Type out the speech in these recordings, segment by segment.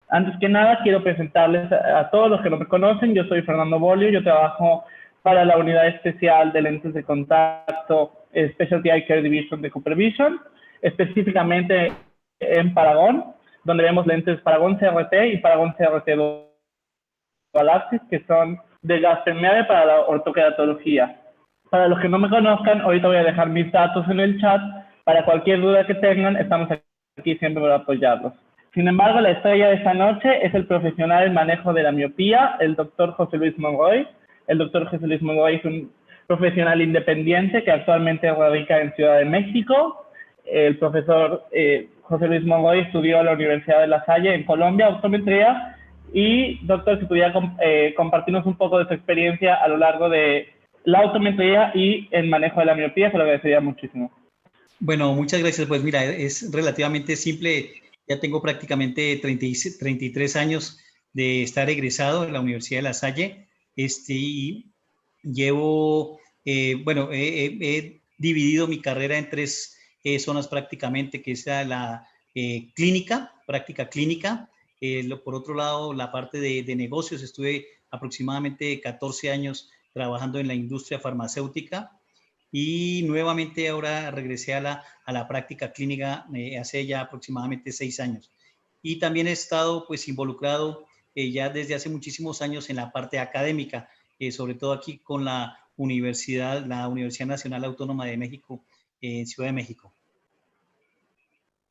Antes que nada, quiero presentarles a todos los que no me conocen. Yo soy Fernando Bolio, yo trabajo para la unidad especial de lentes de contacto Specialty Eye Care Division de CooperVision, específicamente en Paragon, donde vemos lentes Paragon CRT y Paragon CRT Dual Axis, que son de gas permeable para la ortoqueratología. Para los que no me conozcan, ahorita voy a dejar mis datos en el chat. Para cualquier duda que tengan, estamos aquí siempre para apoyarlos. Sin embargo, la estrella de esta noche es el profesional en manejo de la miopía, el doctor José Luis Monroy. El doctor José Luis Monroy es un profesional independiente que actualmente radica en Ciudad de México. El profesor José Luis Monroy estudió en la Universidad de La Salle en Colombia, optometría. Y, doctor, si pudiera compartirnos un poco de su experiencia a lo largo de la optometría y el manejo de la miopía, se lo agradecería muchísimo. Bueno, muchas gracias. Pues mira, es relativamente simple. Ya tengo prácticamente 33 años de estar egresado de la Universidad de La Salle. Y llevo, bueno, he dividido mi carrera en tres zonas prácticamente, que es la clínica, práctica clínica. Por otro lado, la parte de negocios. Estuve aproximadamente 14 años trabajando en la industria farmacéutica. Y nuevamente ahora regresé a la práctica clínica hace ya aproximadamente 6 años. Y también he estado pues involucrado ya desde hace muchísimos años en la parte académica, sobre todo aquí con la Universidad Nacional Autónoma de México, en Ciudad de México.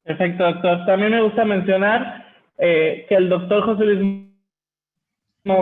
Perfecto, doctor. También me gusta mencionar que el doctor José Luis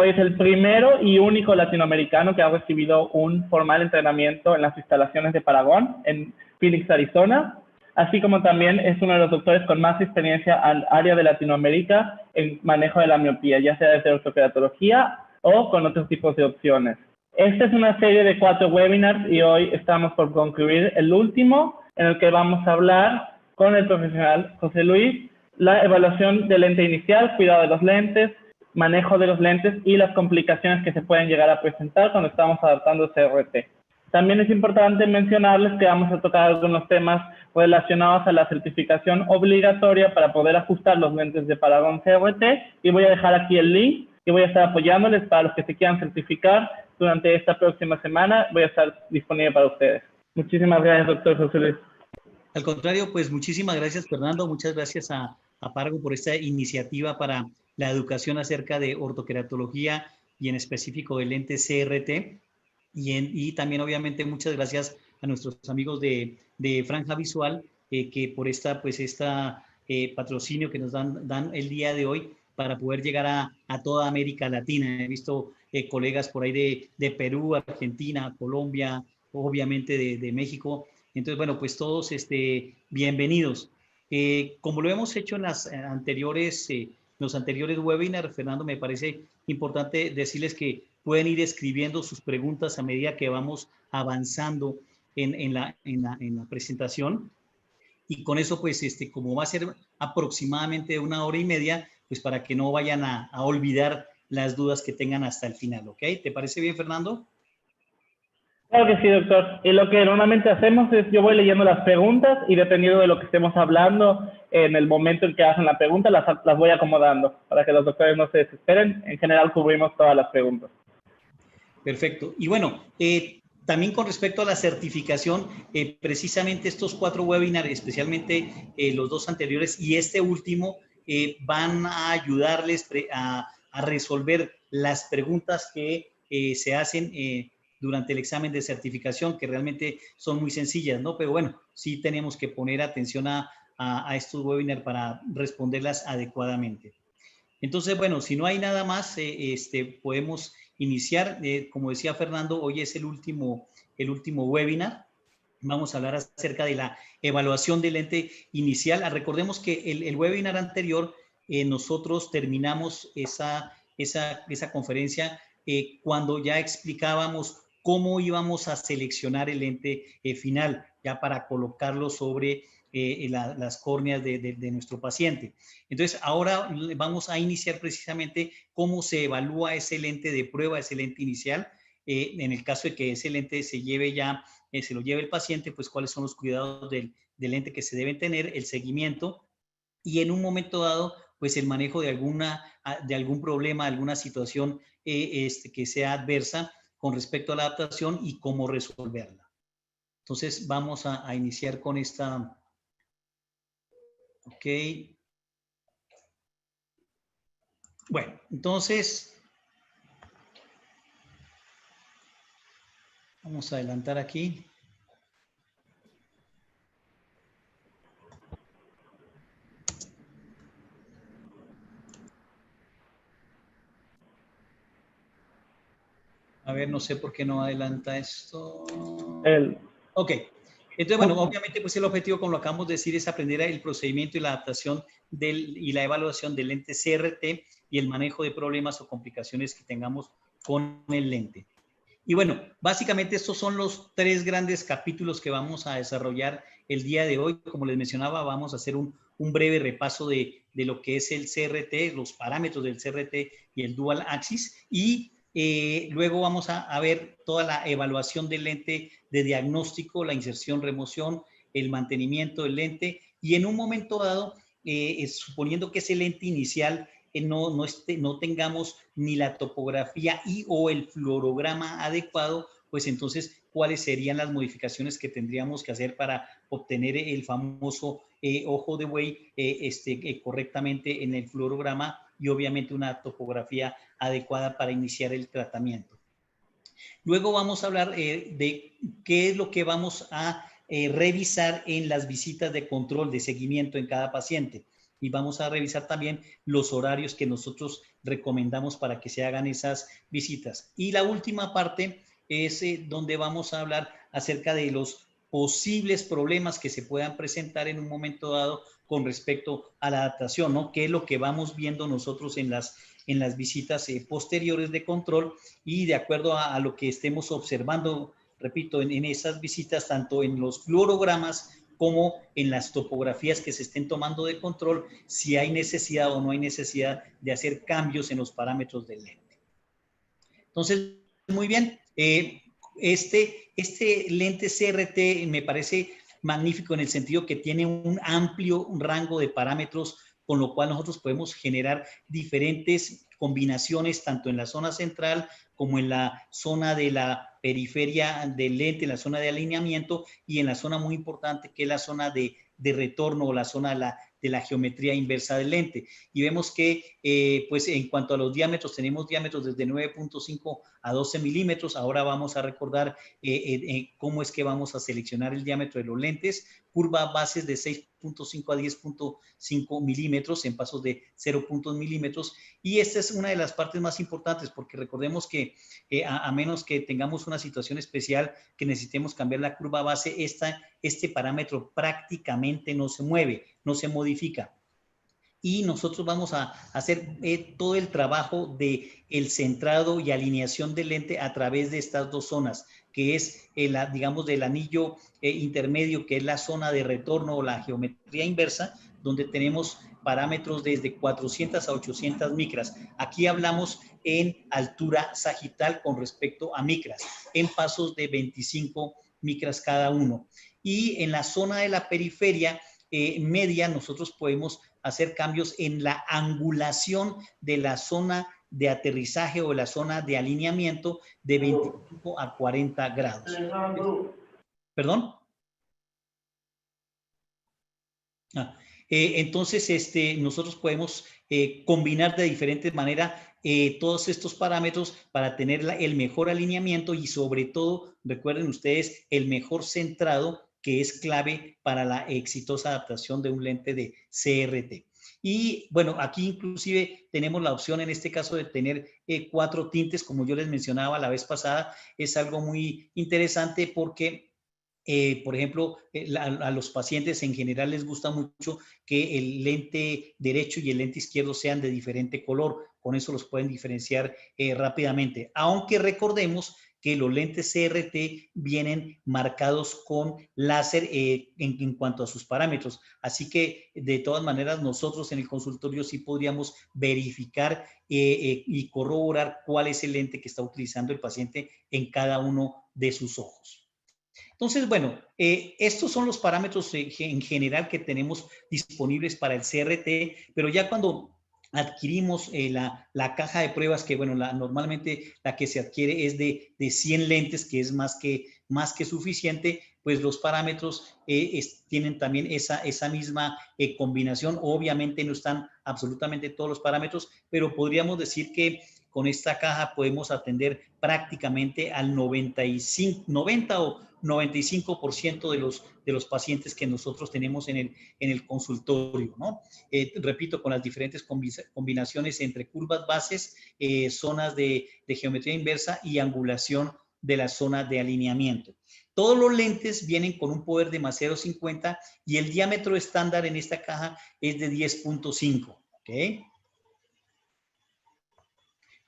es el primero y único latinoamericano que ha recibido un formal entrenamiento en las instalaciones de Paragon en Phoenix, Arizona, así como también es uno de los doctores con más experiencia al área de Latinoamérica en manejo de la miopía, ya sea desde ortoqueratología o con otros tipos de opciones. Esta es una serie de 4 webinars y hoy estamos por concluir el último, en el que vamos a hablar con el profesional José Luis, la evaluación del lente inicial, cuidado de los lentes, manejo de los lentes y las complicaciones que se pueden llegar a presentar cuando estamos adaptando CRT. También es importante mencionarles que vamos a tocar algunos temas relacionados a la certificación obligatoria para poder ajustar los lentes de Paragon CRT, y voy a dejar aquí el link y voy a estar apoyándoles para los que se quieran certificar durante esta próxima semana. Voy a estar disponible para ustedes. Muchísimas gracias, doctor José Luis. Al contrario, pues muchísimas gracias, Fernando. Muchas gracias a Paragon por esta iniciativa para la educación acerca de ortoqueratología y en específico de lentes CRT. Y también, obviamente, muchas gracias a nuestros amigos de Franja Visual, que por esta patrocinio que nos dan el día de hoy para poder llegar a toda América Latina. He visto colegas por ahí de Perú, Argentina, Colombia, obviamente de México. Entonces, bueno, pues todos bienvenidos. Como lo hemos hecho en los anteriores webinars, Fernando, me parece importante decirles que pueden ir escribiendo sus preguntas a medida que vamos avanzando en la presentación. Y con eso, pues, como va a ser aproximadamente 1 hora y media, pues para que no vayan a olvidar las dudas que tengan hasta el final, ¿ok? ¿Te parece bien, Fernando? Claro que sí, doctor. Y lo que normalmente hacemos es, yo voy leyendo las preguntas y dependiendo de lo que estemos hablando, en el momento en que hacen la pregunta, las voy acomodando para que los doctores no se desesperen. En general cubrimos todas las preguntas. Perfecto. Y bueno, también con respecto a la certificación, precisamente estos 4 webinars, especialmente los 2 anteriores y este último, van a ayudarles a resolver las preguntas que se hacen durante el examen de certificación, que realmente son muy sencillas, ¿no? Pero bueno, sí tenemos que poner atención a estos webinars para responderlas adecuadamente. Entonces, bueno, si no hay nada más, podemos iniciar. Como decía Fernando, hoy es el último webinar. Vamos a hablar acerca de la evaluación del lente inicial. Recordemos que el webinar anterior, nosotros terminamos esa conferencia cuando ya explicábamos cómo íbamos a seleccionar el lente final, ya para colocarlo sobre las córneas de nuestro paciente. Entonces, ahora vamos a iniciar precisamente cómo se evalúa ese lente de prueba, ese lente inicial. En el caso de que ese lente se lo lleve el paciente, pues cuáles son los cuidados del lente que se deben tener, el seguimiento, y en un momento dado, pues el manejo de algún problema, alguna situación que sea adversa con respecto a la adaptación y cómo resolverla. Entonces vamos a iniciar con esta. Ok. Bueno, entonces vamos a adelantar aquí. A ver, no sé por qué no adelanta esto. Ok. Entonces, bueno, obviamente, pues el objetivo, como lo acabamos de decir, es aprender el procedimiento y la adaptación y la evaluación del lente CRT y el manejo de problemas o complicaciones que tengamos con el lente. Y bueno, básicamente estos son los 3 grandes capítulos que vamos a desarrollar el día de hoy. Como les mencionaba, vamos a hacer un breve repaso de lo que es el CRT, los parámetros del CRT y el Dual Axis, y luego vamos a ver toda la evaluación del lente de diagnóstico, la inserción, remoción, el mantenimiento del lente, y en un momento dado, suponiendo que ese lente inicial no tengamos ni la topografía o el fluorograma adecuado, pues entonces, ¿cuáles serían las modificaciones que tendríamos que hacer para obtener el famoso ojo de buey correctamente en el fluorograma y obviamente una topografía adecuada para iniciar el tratamiento? Luego vamos a hablar de qué es lo que vamos a revisar en las visitas de control, de seguimiento en cada paciente. Y vamos a revisar también los horarios que nosotros recomendamos para que se hagan esas visitas. Y la última parte es donde vamos a hablar acerca de los posibles problemas que se puedan presentar en un momento dado con respecto a la adaptación, ¿no? ¿Qué es lo que vamos viendo nosotros en las visitas posteriores de control? Y de acuerdo a lo que estemos observando, repito, en esas visitas, tanto en los fluorogramas como en las topografías que se estén tomando de control, si hay necesidad o no hay necesidad de hacer cambios en los parámetros del lente. Entonces, muy bien, este lente CRT me parece magnífico en el sentido que tiene un amplio rango de parámetros, con lo cual nosotros podemos generar diferentes combinaciones tanto en la zona central como en la zona de la periferia del lente, en la zona de alineamiento y en la zona muy importante que es la zona de retorno o la zona de la geometría inversa del lente. Y vemos que, pues en cuanto a los diámetros, tenemos diámetros desde 9.5 a 12 milímetros. Ahora vamos a recordar cómo es que vamos a seleccionar el diámetro de los lentes. Curva bases de 6.5 a 10.5 milímetros en pasos de 0.1 milímetros. Y esta es una de las partes más importantes porque recordemos que a menos que tengamos una situación especial que necesitemos cambiar la curva base, este parámetro prácticamente no se mueve, no se modifica. Y nosotros vamos a hacer todo el trabajo de el centrado y alineación del lente a través de estas dos zonas, que es, digamos, del anillo intermedio, que es la zona de retorno o la geometría inversa, donde tenemos parámetros desde 400 a 800 micras. Aquí hablamos en altura sagital con respecto a micras, en pasos de 25 micras cada uno. Y en la zona de la periferia media, nosotros podemos hacer cambios en la angulación de la zona de aterrizaje o la zona de alineamiento de 25 a 40 grados. ¿Perdón? Entonces, nosotros podemos combinar de diferentes maneras todos estos parámetros para tener el mejor alineamiento y sobre todo, recuerden ustedes, el mejor centrado, que es clave para la exitosa adaptación de un lente de CRT. Y bueno, aquí inclusive tenemos la opción en este caso de tener 4 tintes, como yo les mencionaba la vez pasada. Es algo muy interesante porque por ejemplo, a los pacientes en general les gusta mucho que el lente derecho y el lente izquierdo sean de diferente color. Con eso los pueden diferenciar rápidamente. Aunque recordemos que los lentes CRT vienen marcados con láser en cuanto a sus parámetros. Así que, de todas maneras, nosotros en el consultorio sí podríamos verificar y corroborar cuál es el lente que está utilizando el paciente en cada uno de sus ojos. Entonces, bueno, estos son los parámetros en general que tenemos disponibles para el CRT, pero ya cuando adquirimos la caja de pruebas, que bueno, normalmente la que se adquiere es de 100 lentes, que es más que suficiente, pues los parámetros tienen también esa misma combinación. Obviamente no están absolutamente todos los parámetros, pero podríamos decir que con esta caja podemos atender prácticamente al 90 o 95% de los pacientes que nosotros tenemos en el consultorio, ¿no? Repito, con las diferentes combinaciones entre curvas bases, zonas de geometría inversa y angulación de la zona de alineamiento. Todos los lentes vienen con un poder de más 0.50 y el diámetro estándar en esta caja es de 10.5, ¿ok?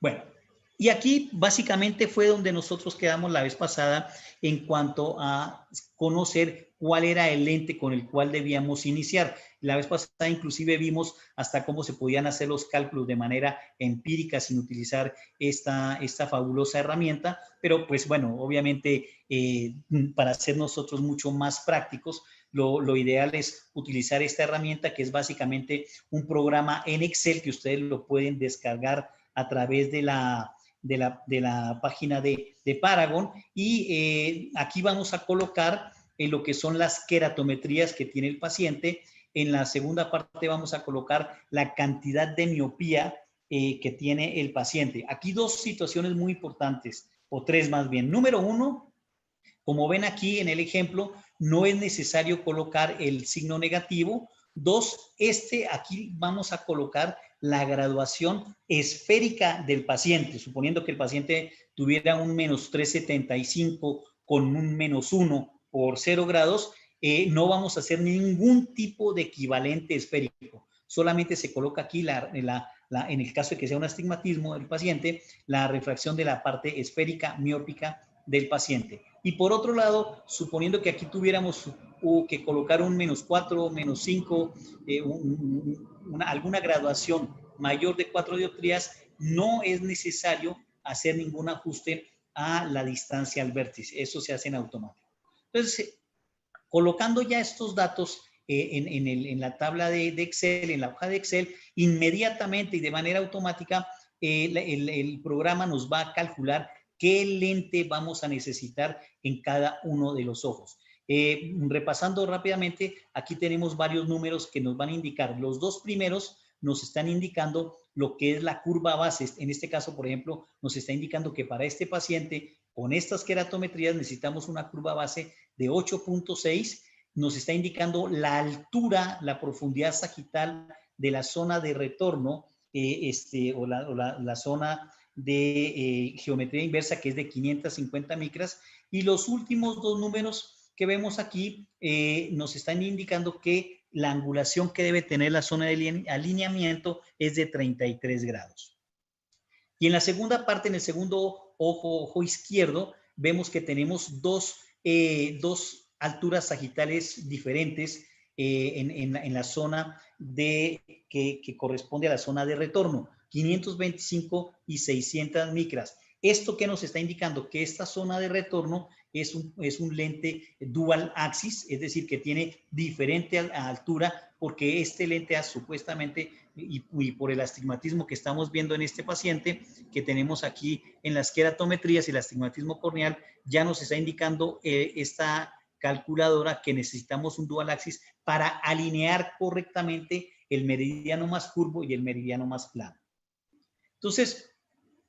Bueno, y aquí básicamente fue donde nosotros quedamos la vez pasada en cuanto a conocer cuál era el lente con el cual debíamos iniciar. La vez pasada inclusive vimos hasta cómo se podían hacer los cálculos de manera empírica sin utilizar esta fabulosa herramienta, pero pues bueno, obviamente para ser nosotros mucho más prácticos, lo ideal es utilizar esta herramienta que es básicamente un programa en Excel que ustedes lo pueden descargar a través de la página de Paragon y aquí vamos a colocar lo que son las queratometrías que tiene el paciente. En la segunda parte vamos a colocar la cantidad de miopía que tiene el paciente. Aquí dos situaciones muy importantes, o tres más bien. Número uno, como ven aquí en el ejemplo, no es necesario colocar el signo negativo. Dos, aquí vamos a colocar la graduación esférica del paciente, suponiendo que el paciente tuviera un menos 375 con un menos 1 por 0 grados, no vamos a hacer ningún tipo de equivalente esférico. Solamente se coloca aquí, en el caso de que sea un astigmatismo del paciente, la refracción de la parte esférica miópica del paciente. Y por otro lado, suponiendo que aquí tuviéramos que colocar un menos 4, menos 5, alguna graduación mayor de 4 dioptrías, no es necesario hacer ningún ajuste a la distancia al vértice. Eso se hace en automático. Entonces, colocando ya estos datos en la tabla de Excel, en la hoja de Excel, inmediatamente y de manera automática, el programa nos va a calcular qué lente vamos a necesitar en cada uno de los ojos. Repasando rápidamente, aquí tenemos varios números que nos van a indicar. Los dos primeros nos están indicando lo que es la curva base. En este caso, por ejemplo, nos está indicando que para este paciente, con estas queratometrías, necesitamos una curva base de 8.6. Nos está indicando la altura, la profundidad sagital de la zona de retorno, o la zona de geometría inversa, que es de 550 micras. Y los últimos dos números que vemos aquí nos están indicando que la angulación que debe tener la zona de alineamiento es de 33 grados. Y en la segunda parte, en el segundo ojo izquierdo, vemos que tenemos dos alturas sagitales diferentes en la zona que corresponde a la zona de retorno, 525 y 600 micras. ¿Esto qué nos está indicando? Que esta zona de retorno es un lente dual axis, es decir, que tiene diferente altura, porque este lente supuestamente, y por el astigmatismo que estamos viendo en este paciente, que tenemos aquí en las queratometrías y el astigmatismo corneal, ya nos está indicando esta calculadora que necesitamos un dual axis para alinear correctamente el meridiano más curvo y el meridiano más plano. Entonces,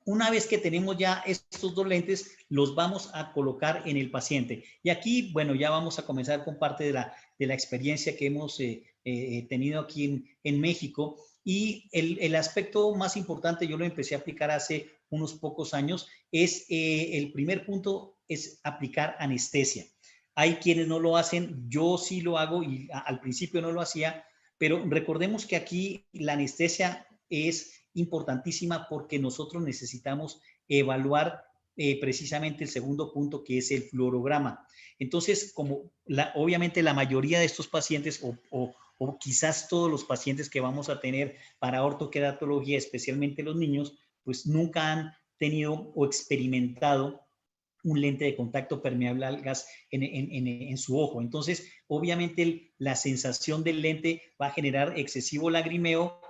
una vez que tenemos ya estos dos lentes, los vamos a colocar en el paciente. Y aquí, bueno, ya vamos a comenzar con parte de la experiencia que hemos tenido aquí en México. Y el aspecto más importante, yo lo empecé a aplicar hace unos pocos años, es el primer punto es aplicar anestesia. Hay quienes no lo hacen, yo sí lo hago y al principio no lo hacía, pero recordemos que aquí la anestesia es importantísima porque nosotros necesitamos evaluar precisamente el segundo punto, que es el fluorograma. Entonces, como obviamente la mayoría de estos pacientes o quizás todos los pacientes que vamos a tener para ortoqueratología, especialmente los niños, pues nunca han tenido o experimentado un lente de contacto permeable al gas en su ojo. Entonces, obviamente, la sensación del lente va a generar excesivo lagrimeo,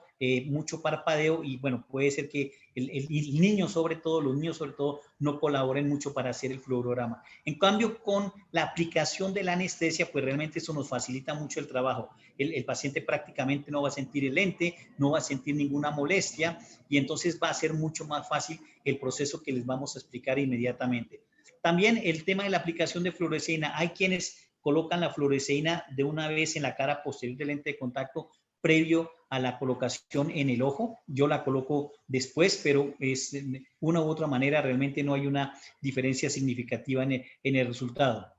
mucho parpadeo y, bueno, puede ser que el niño, sobre todo, los niños sobre todo, no colaboren mucho para hacer el fluorograma. En cambio, con la aplicación de la anestesia, pues realmente eso nos facilita mucho el trabajo. El paciente prácticamente no va a sentir el lente, no va a sentir ninguna molestia y entonces va a ser mucho más fácil el proceso que les vamos a explicar inmediatamente. También el tema de la aplicación de fluoresceína. Hay quienes colocan la fluoresceína de una vez en la cara posterior del lente de contacto previo a la colocación en el ojo. Yo la coloco después, pero es de una u otra manera realmente no hay una diferencia significativa en el resultado.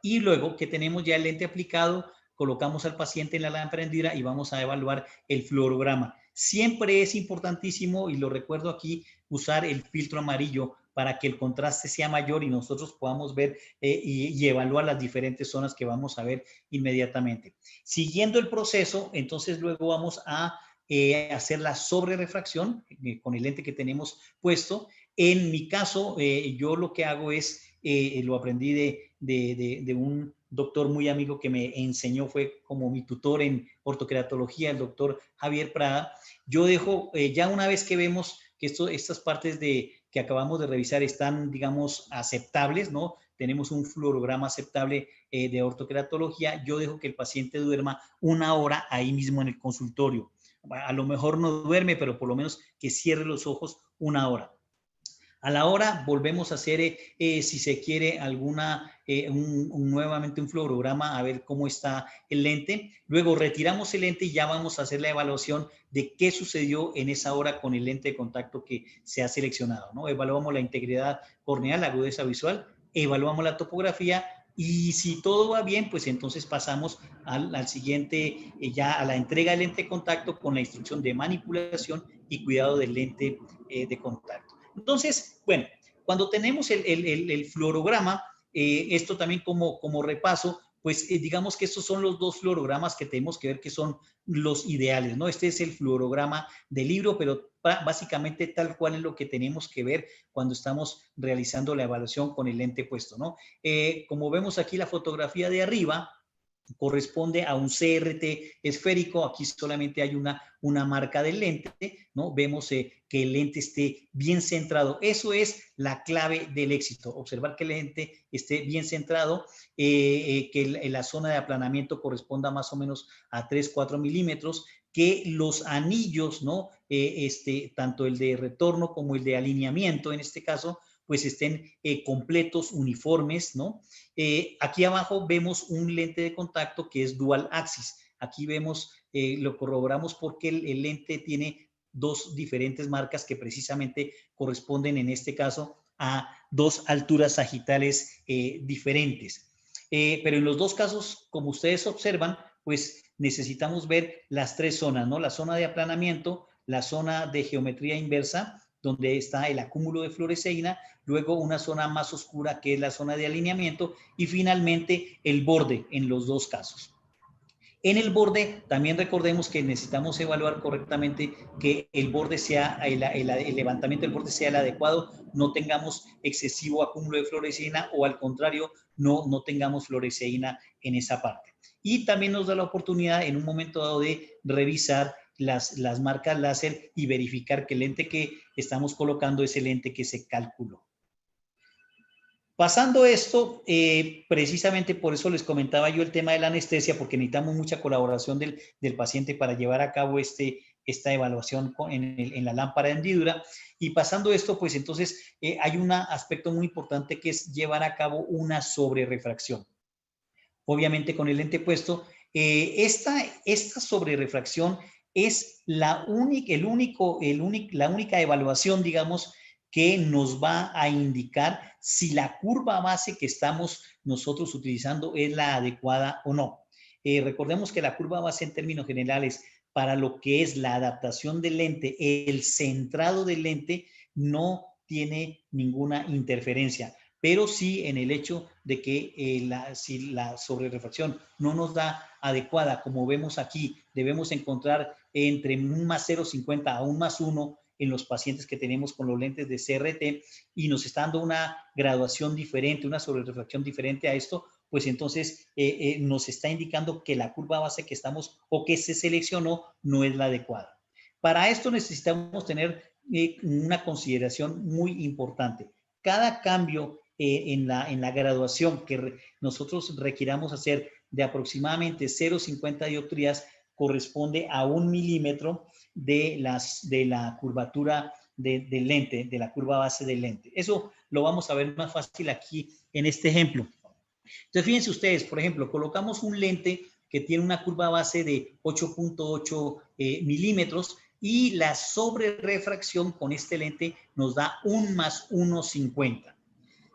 Y luego que tenemos ya el lente aplicado, colocamos al paciente en la lámpara encendida y vamos a evaluar el fluorograma. Siempre es importantísimo, y lo recuerdo aquí, usar el filtro amarillo para que el contraste sea mayor y nosotros podamos ver y evaluar las diferentes zonas que vamos a ver inmediatamente. Siguiendo el proceso, entonces luego vamos a hacer la sobrerefracción con el lente que tenemos puesto. En mi caso, yo lo que hago es, lo aprendí de un doctor muy amigo que me enseñó, fue como mi tutor en ortoqueratología, el doctor Javier Prada. Yo dejo, ya una vez que vemos que estas partes que acabamos de revisar están, digamos, aceptables, ¿no? Tenemos un fluorograma aceptable de ortoqueratología, yo dejo que el paciente duerma 1 hora ahí mismo en el consultorio. A lo mejor no duerme, pero por lo menos que cierre los ojos 1 hora. A la hora volvemos a hacer, si se quiere, nuevamente un fluorograma a ver cómo está el lente. Luego retiramos el lente y ya vamos a hacer la evaluación de qué sucedió en esa hora con el lente de contacto que se ha seleccionado, ¿no? Evaluamos la integridad corneal, la agudeza visual, evaluamos la topografía y si todo va bien, pues entonces pasamos al siguiente, ya a la entrega del lente de contacto con la instrucción de manipulación y cuidado del lente de contacto. Entonces, bueno, cuando tenemos el fluorograma, esto también como repaso, pues digamos que estos son los 2 fluorogramas que tenemos que ver que son los ideales, ¿no? Este es el fluorograma del libro, pero básicamente tal cual es lo que tenemos que ver cuando estamos realizando la evaluación con el lente puesto, ¿no? Como vemos aquí la fotografía de arriba, corresponde a un CRT esférico. Aquí solamente hay una marca del lente, ¿no? Vemos que el lente esté bien centrado. Eso es la clave del éxito, observar que el lente esté bien centrado, que la zona de aplanamiento corresponda más o menos a 3-4 milímetros, que los anillos, ¿no? Tanto el de retorno como el de alineamiento, en este caso, pues estén completos, uniformes, ¿no? Aquí abajo vemos un lente de contacto que es dual axis. Aquí vemos, lo corroboramos porque el lente tiene 2 diferentes marcas que precisamente corresponden en este caso a 2 alturas sagitales diferentes. Pero en los 2 casos, como ustedes observan, pues necesitamos ver las 3 zonas, ¿no? La zona de aplanamiento, la zona de geometría inversa, donde está el acúmulo de fluoresceína, luego una zona más oscura que es la zona de alineamiento y finalmente el borde en los 2 casos. En el borde, también recordemos que necesitamos evaluar correctamente que el borde sea, el levantamiento del borde sea el adecuado, no tengamos excesivo acúmulo de fluoresceína o al contrario, no tengamos fluoresceína en esa parte. Y también nos da la oportunidad en un momento dado de revisar las marcas láser y verificar que el lente que estamos colocando es el lente que se calculó. Pasando esto, precisamente por eso les comentaba yo el tema de la anestesia, porque necesitamos mucha colaboración del paciente para llevar a cabo esta evaluación en la lámpara de hendidura. Y pasando esto, pues entonces hay un aspecto muy importante que es llevar a cabo una sobrerefracción. Obviamente con el lente puesto, esta sobrerefracción es la única evaluación, digamos, que nos va a indicar si la curva base que estamos nosotros utilizando es la adecuada o no. Recordemos que la curva base en términos generales para lo que es la adaptación del lente, el centrado del lente no tiene ninguna interferencia, pero sí en el hecho de que si la sobrerefracción no nos da adecuada, como vemos aquí, debemos encontrar entre un más 0,50 a un más 1 en los pacientes que tenemos con los lentes de CRT y nos está dando una graduación diferente, una sobrerefracción diferente a esto, pues entonces nos está indicando que la curva base que estamos o que se seleccionó no es la adecuada. Para esto necesitamos tener una consideración muy importante. Cada cambio en la graduación que nosotros requiramos hacer de aproximadamente 0,50 dioptrías corresponde a 1 milímetro de la curvatura del lente, de la curva base del lente. Eso lo vamos a ver más fácil aquí en este ejemplo. Entonces, fíjense ustedes, por ejemplo, colocamos un lente que tiene una curva base de 8.8 milímetros y la sobrerefracción con este lente nos da 1 más 1,50.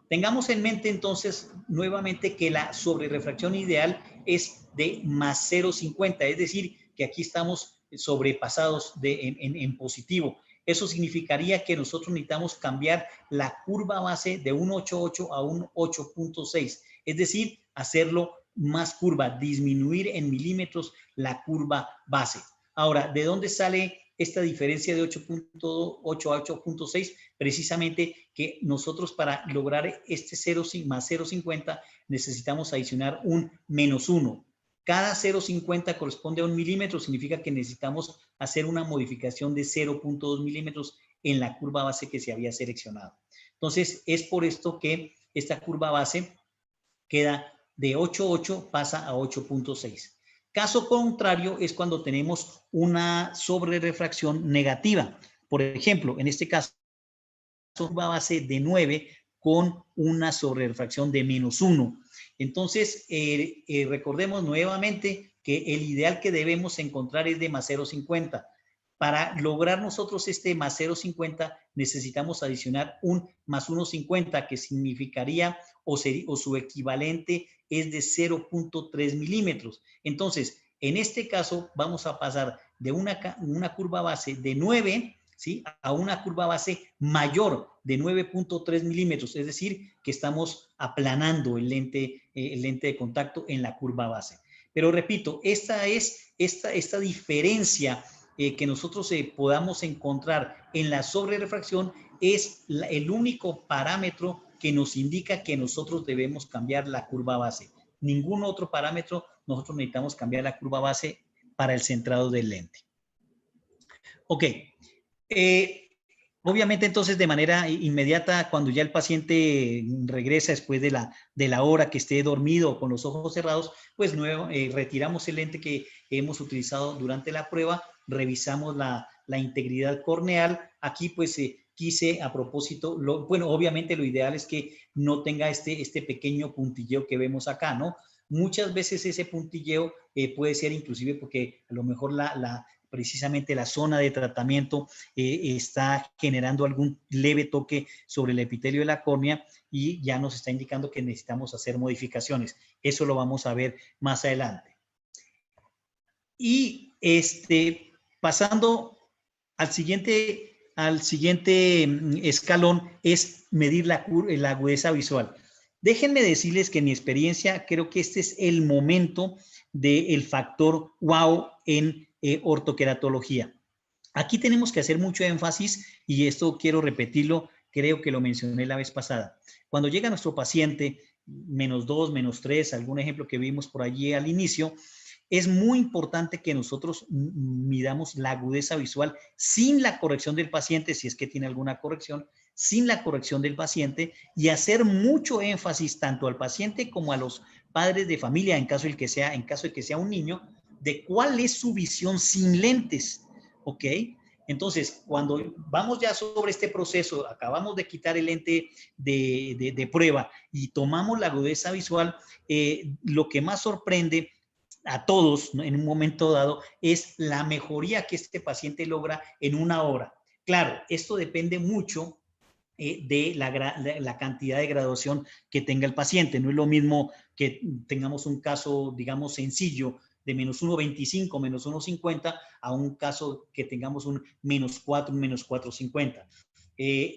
Tengamos en mente entonces nuevamente que la sobrerefracción ideal es de más 0,50, es decir, que aquí estamos sobrepasados en positivo. Eso significaría que nosotros necesitamos cambiar la curva base de 1,88 a un 8.6, es decir, hacerlo más curva, disminuir en milímetros la curva base. Ahora, ¿de dónde sale esta diferencia de 8.8 a 8.6? Precisamente que nosotros para lograr este 0 más 0,50 necesitamos adicionar un menos 1. Cada 0,50 corresponde a 1 milímetro, significa que necesitamos hacer una modificación de 0.2 milímetros en la curva base que se había seleccionado. Entonces, es por esto que esta curva base queda de 8.8, pasa a 8.6. Caso contrario es cuando tenemos una sobrerefracción negativa. Por ejemplo, en este caso, curva base de 9 con una sobrerefracción de menos 1. Entonces, recordemos nuevamente que el ideal que debemos encontrar es de más 0,50. Para lograr nosotros este más 0,50 necesitamos adicionar un más 1,50 que significaría o su equivalente es de 0.3 milímetros. Entonces, en este caso vamos a pasar de una curva base de 9, ¿sí?, a una curva base mayor de 9.3 milímetros, es decir, que estamos aplanando el lente de contacto en la curva base. Pero repito, esta diferencia que nosotros podamos encontrar en la sobrerefracción es el único parámetro que nos indica que nosotros debemos cambiar la curva base. Ningún otro parámetro nosotros necesitamos cambiar la curva base para el centrado del lente. Ok. Obviamente entonces de manera inmediata cuando ya el paciente regresa después de la hora que esté dormido con los ojos cerrados, pues retiramos el lente que hemos utilizado durante la prueba, revisamos la integridad corneal. Aquí pues quise a propósito, bueno, obviamente lo ideal es que no tenga este pequeño puntilleo que vemos acá, ¿no? Muchas veces ese puntilleo puede ser inclusive porque a lo mejor precisamente la zona de tratamiento está generando algún leve toque sobre el epitelio de la córnea y ya nos está indicando que necesitamos hacer modificaciones. Eso lo vamos a ver más adelante. Y pasando al siguiente escalón es medir la agudeza visual. Déjenme decirles que en mi experiencia creo que este es el momento del factor wow en ortoqueratología. Aquí tenemos que hacer mucho énfasis y esto quiero repetirlo, creo que lo mencioné la vez pasada. Cuando llega nuestro paciente, -2, -3, algún ejemplo que vimos por allí al inicio, es muy importante que nosotros midamos la agudeza visual sin la corrección del paciente, si es que tiene alguna corrección, sin la corrección del paciente y hacer mucho énfasis tanto al paciente como a los padres de familia, en caso de que sea un niño, de cuál es su visión sin lentes, ¿ok? Entonces, cuando vamos ya sobre este proceso, acabamos de quitar el lente de prueba y tomamos la agudeza visual, lo que más sorprende a todos, ¿no?, en un momento dado, es la mejoría que este paciente logra en una hora. Claro, esto depende mucho de la cantidad de graduación que tenga el paciente. No es lo mismo que tengamos un caso, digamos, sencillo de -1.25, -1.50, a un caso que tengamos un -4, un -4.50.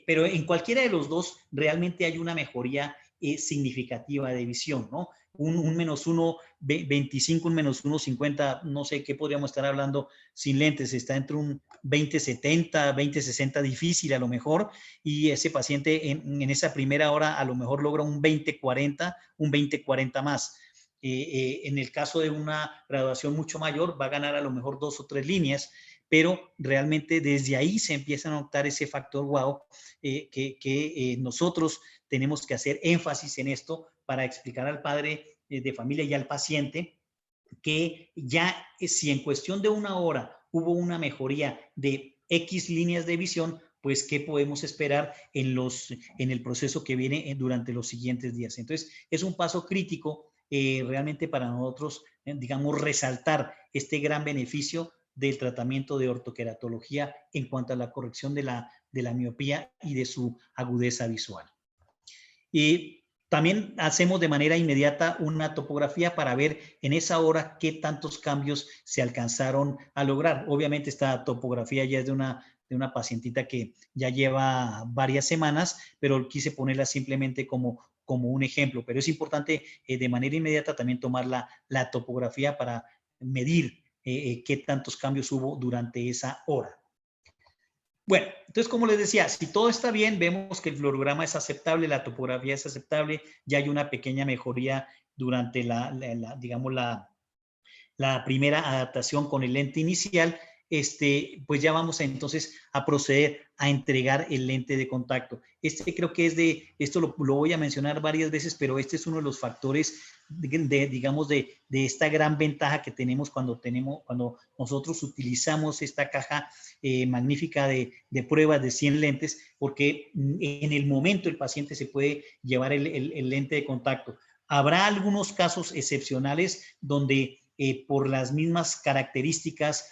Pero en cualquiera de los dos realmente hay una mejoría significativa de visión, ¿no? un menos 1,25, un menos 1,50, no sé qué podríamos estar hablando sin lentes, está entre un 20,70, 20,60 difícil a lo mejor, y ese paciente en esa primera hora a lo mejor logra un 20,40, un 20,40 más. En el caso de una graduación mucho mayor, va a ganar a lo mejor 2 o 3 líneas, pero realmente desde ahí se empieza a notar ese factor wow, que nosotros tenemos que hacer énfasis en esto para explicar al padre de familia y al paciente que ya si en cuestión de una hora hubo una mejoría de X líneas de visión, pues qué podemos esperar en el proceso que viene durante los siguientes días. Entonces, es un paso crítico realmente para nosotros, digamos, resaltar este gran beneficio del tratamiento de ortoqueratología en cuanto a la corrección de la miopía y de su agudeza visual. Y también hacemos de manera inmediata una topografía para ver en esa hora qué tantos cambios se alcanzaron a lograr. Obviamente esta topografía ya es de una pacientita que ya lleva varias semanas, pero quise ponerla simplemente como un ejemplo. Pero es importante de manera inmediata también tomar la topografía para medir qué tantos cambios hubo durante esa hora. Bueno, entonces, como les decía, si todo está bien, vemos que el fluorograma es aceptable, la topografía es aceptable, ya hay una pequeña mejoría durante digamos, la primera adaptación con el lente inicial, pues ya vamos entonces a proceder a entregar el lente de contacto. Creo que esto lo voy a mencionar varias veces, pero este es uno de los factores digamos, de esta gran ventaja que tenemos cuando nosotros utilizamos esta caja magnífica de pruebas de 100 lentes, porque en el momento el paciente se puede llevar el lente de contacto. Habrá algunos casos excepcionales donde por las mismas características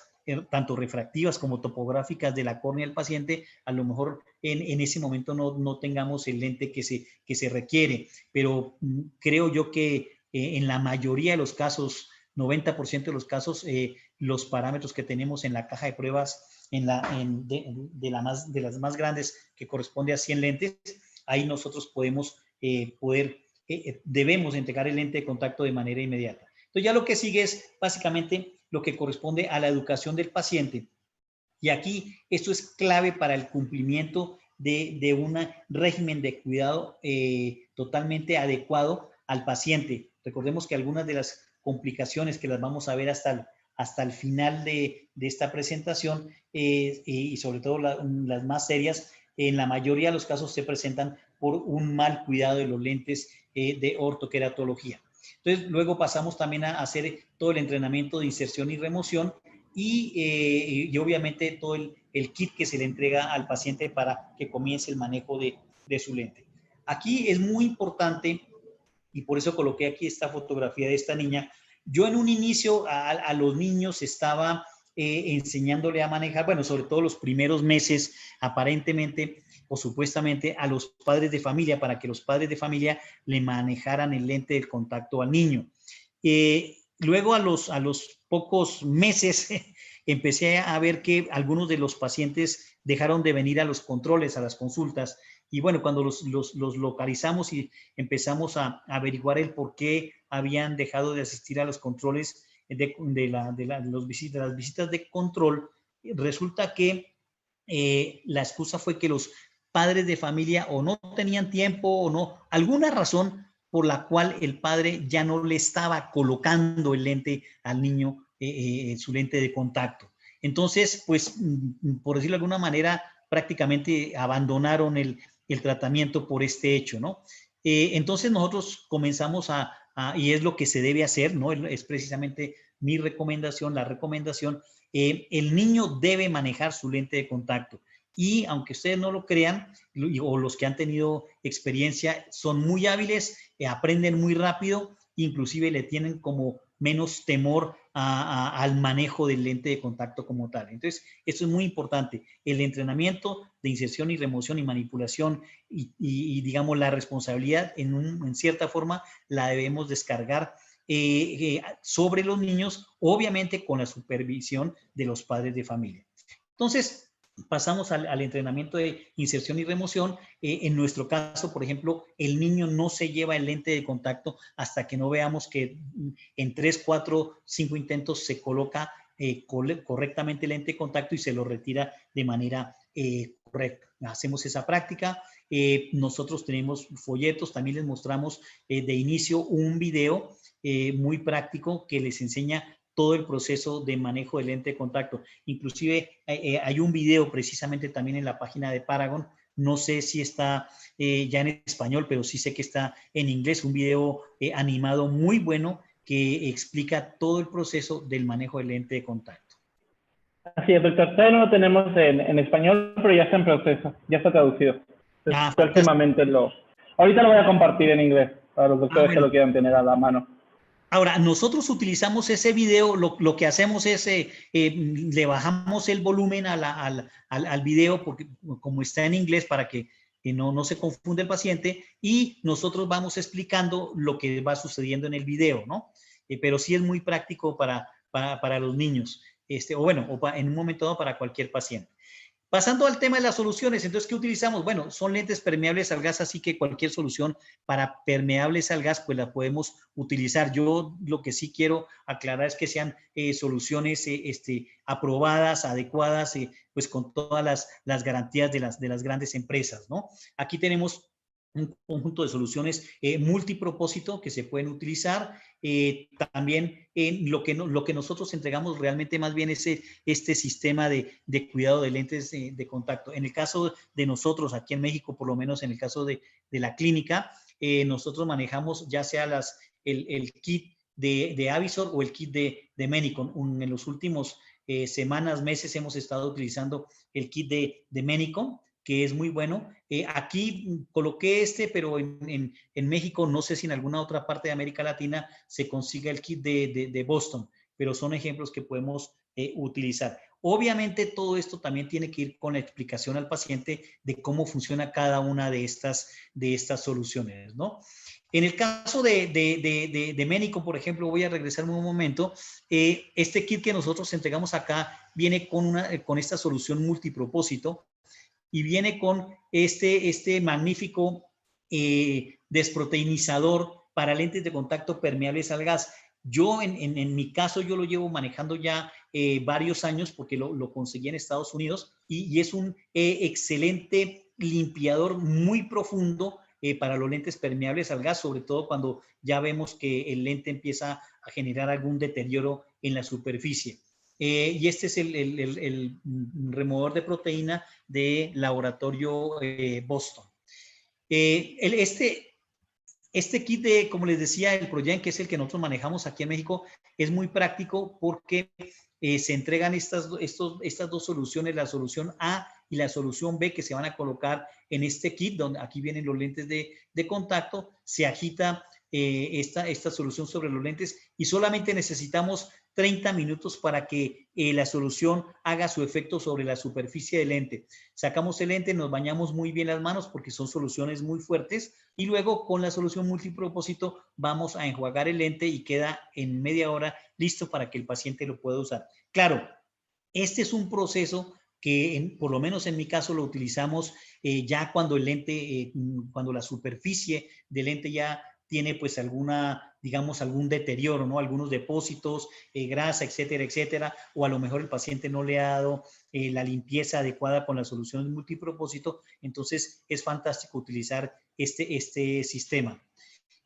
tanto refractivas como topográficas de la córnea del paciente, a lo mejor en ese momento no tengamos el lente que se requiere, pero creo yo que en la mayoría de los casos, 90% de los casos, los parámetros que tenemos en la caja de pruebas, de las más grandes, que corresponde a 100 lentes, ahí nosotros debemos entregar el lente de contacto de manera inmediata. Entonces ya lo que sigue es básicamente lo que corresponde a la educación del paciente. Y aquí esto es clave para el cumplimiento de un régimen de cuidado totalmente adecuado al paciente. Recordemos que algunas de las complicaciones que las vamos a ver hasta el final de esta presentación y sobre todo las más serias, en la mayoría de los casos se presentan por un mal cuidado de los lentes de ortoqueratología. Entonces, luego pasamos también a hacer todo el entrenamiento de inserción y remoción y obviamente todo el kit que se le entrega al paciente para que comience el manejo de su lente. Aquí es muy importante, y por eso coloqué aquí esta fotografía de esta niña. Yo en un inicio a los niños estaba enseñándole a manejar, bueno, sobre todo los primeros meses, aparentemente o supuestamente a los padres de familia, para que los padres de familia le manejaran el lente del contacto al niño. Luego a los pocos meses empecé a ver que algunos de los pacientes dejaron de venir a los controles, a las consultas, y bueno, cuando los localizamos y empezamos a averiguar el por qué habían dejado de asistir a los controles de las visitas de control, resulta que la excusa fue que los padres de familia o no tenían tiempo o no, alguna razón por la cual el padre ya no le estaba colocando el lente al niño, su lente de contacto. Entonces, pues, por decirlo de alguna manera, prácticamente abandonaron el tratamiento por este hecho, ¿no? Entonces nosotros comenzamos y es lo que se debe hacer, ¿no? Es precisamente mi recomendación, la recomendación, el niño debe manejar su lente de contacto. Y aunque ustedes no lo crean, o los que han tenido experiencia, son muy hábiles, aprenden muy rápido, inclusive le tienen como menos temor al manejo del lente de contacto como tal. Entonces, esto es muy importante. El entrenamiento de inserción y remoción y manipulación y digamos, la responsabilidad en cierta forma la debemos descargar sobre los niños, obviamente con la supervisión de los padres de familia. Entonces, pasamos al entrenamiento de inserción y remoción. En nuestro caso, por ejemplo, el niño no se lleva el lente de contacto hasta que no veamos que en 3, 4, 5 intentos se coloca correctamente el lente de contacto y se lo retira de manera correcta. Hacemos esa práctica. Nosotros tenemos folletos, también les mostramos de inicio un video muy práctico que les enseña todo el proceso de manejo del lente de contacto. Inclusive hay un video precisamente también en la página de Paragon. No sé si está ya en español, pero sí sé que está en inglés. Un video animado muy bueno que explica todo el proceso del manejo del lente de contacto. Así es, doctor. Todavía no lo tenemos en español, pero ya está en proceso, ya está traducido. Entonces, próximamente ahorita lo voy a compartir en inglés para los doctores bueno, que lo quieran tener a la mano. Ahora, nosotros utilizamos ese video, lo que hacemos es, le bajamos el volumen al video, porque como está en inglés, para que no se confunda el paciente, y nosotros vamos explicando lo que va sucediendo en el video, ¿no? Pero sí es muy práctico para los niños, o bueno, en un momento dado para cualquier paciente. Pasando al tema de las soluciones, entonces, ¿qué utilizamos? Bueno, son lentes permeables al gas, así que cualquier solución para permeables al gas, pues la podemos utilizar. Yo lo que sí quiero aclarar es que sean soluciones aprobadas, adecuadas, pues con todas las garantías de las grandes empresas, ¿no? Aquí tenemos un conjunto de soluciones multipropósito que se pueden utilizar. También lo que nosotros entregamos realmente más bien es este sistema de cuidado de lentes de contacto. En el caso de nosotros aquí en México, por lo menos en el caso de la clínica, nosotros manejamos ya sea el kit de Avisor o el kit de Menicon. En los últimos semanas, meses hemos estado utilizando el kit de Menicon, que es muy bueno. Aquí coloqué pero en México, no sé si en alguna otra parte de América Latina se consiga el kit de Boston, pero son ejemplos que podemos utilizar. Obviamente todo esto también tiene que ir con la explicación al paciente de cómo funciona cada una de estas soluciones, ¿no? En el caso de Menicon, por ejemplo, voy a regresarme un momento. Este kit que nosotros entregamos acá viene con esta solución multipropósito, y viene con este magnífico desproteinizador para lentes de contacto permeables al gas. Yo, en mi caso, yo lo llevo manejando ya varios años porque lo conseguí en Estados Unidos y es un excelente limpiador muy profundo para los lentes permeables al gas, sobre todo cuando ya vemos que el lente empieza a generar algún deterioro en la superficie. Y este es el removedor de proteína de laboratorio Boston. Este kit como les decía, el Progen, que es el que nosotros manejamos aquí en México, es muy práctico porque se entregan estas dos soluciones, la solución A y la solución B, que se van a colocar en este kit, donde aquí vienen los lentes de contacto, se agita esta solución sobre los lentes y solamente necesitamos 30 minutos para que la solución haga su efecto sobre la superficie del lente. Sacamos el lente, nos bañamos muy bien las manos porque son soluciones muy fuertes y luego con la solución multipropósito vamos a enjuagar el lente y queda en media hora listo para que el paciente lo pueda usar. Claro, este es un proceso que por lo menos en mi caso lo utilizamos ya cuando el lente, cuando la superficie del lente ya tiene pues algún deterioro, ¿no? Algunos depósitos, grasa, etcétera, etcétera, o a lo mejor el paciente no le ha dado la limpieza adecuada con las soluciones multipropósito, entonces es fantástico utilizar este sistema.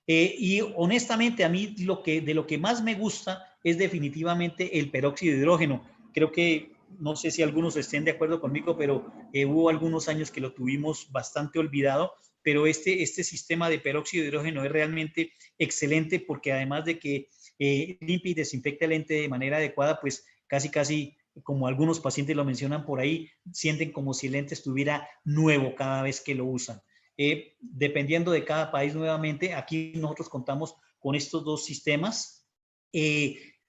Y honestamente a mí de lo que más me gusta es definitivamente el peróxido de hidrógeno. Creo que, no sé si algunos estén de acuerdo conmigo, pero hubo algunos años que lo tuvimos bastante olvidado, pero este sistema de peróxido de hidrógeno es realmente excelente porque además de que limpia y desinfecta el lente de manera adecuada, pues casi como algunos pacientes lo mencionan por ahí, sienten como si el lente estuviera nuevo cada vez que lo usan. Dependiendo de cada país nuevamente, aquí nosotros contamos con estos dos sistemas.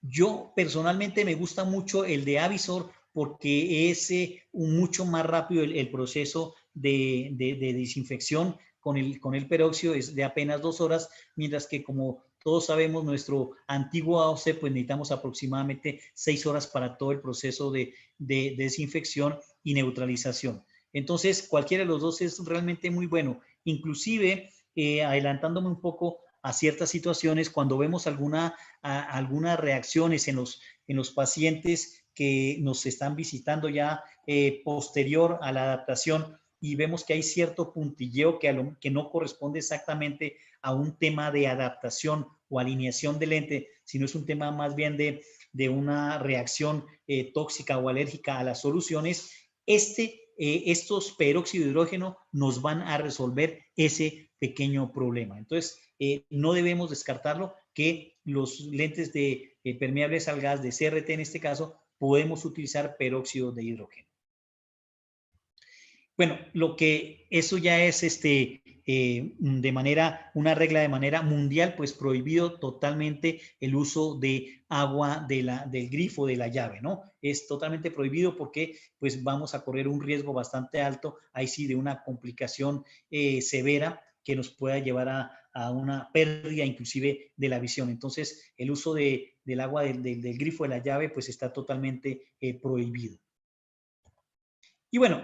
Yo personalmente me gusta mucho el de Avisor porque es mucho más rápido el proceso de desinfección con el peróxido, es de apenas 2 horas, mientras que como todos sabemos, nuestro antiguo AOC, pues necesitamos aproximadamente 6 horas para todo el proceso de desinfección y neutralización. Entonces, cualquiera de los dos es realmente muy bueno. Inclusive, adelantándome un poco a ciertas situaciones, cuando vemos algunas reacciones en los pacientes que nos están visitando ya posterior a la adaptación, y vemos que hay cierto puntilleo que no corresponde exactamente a un tema de adaptación o alineación del lente, sino es un tema más bien de una reacción tóxica o alérgica a las soluciones. Estos peróxido de hidrógeno nos van a resolver ese pequeño problema. Entonces, no debemos descartarlo, que los lentes de permeables al gas de CRT en este caso, podemos utilizar peróxido de hidrógeno. Bueno, eso ya es una regla de manera mundial, pues prohibido totalmente el uso de agua del grifo de la llave, ¿no? Es totalmente prohibido porque pues vamos a correr un riesgo bastante alto, ahí sí, de una complicación severa que nos pueda llevar a una pérdida inclusive de la visión. Entonces, el uso del agua del grifo de la llave pues está totalmente prohibido. Y bueno,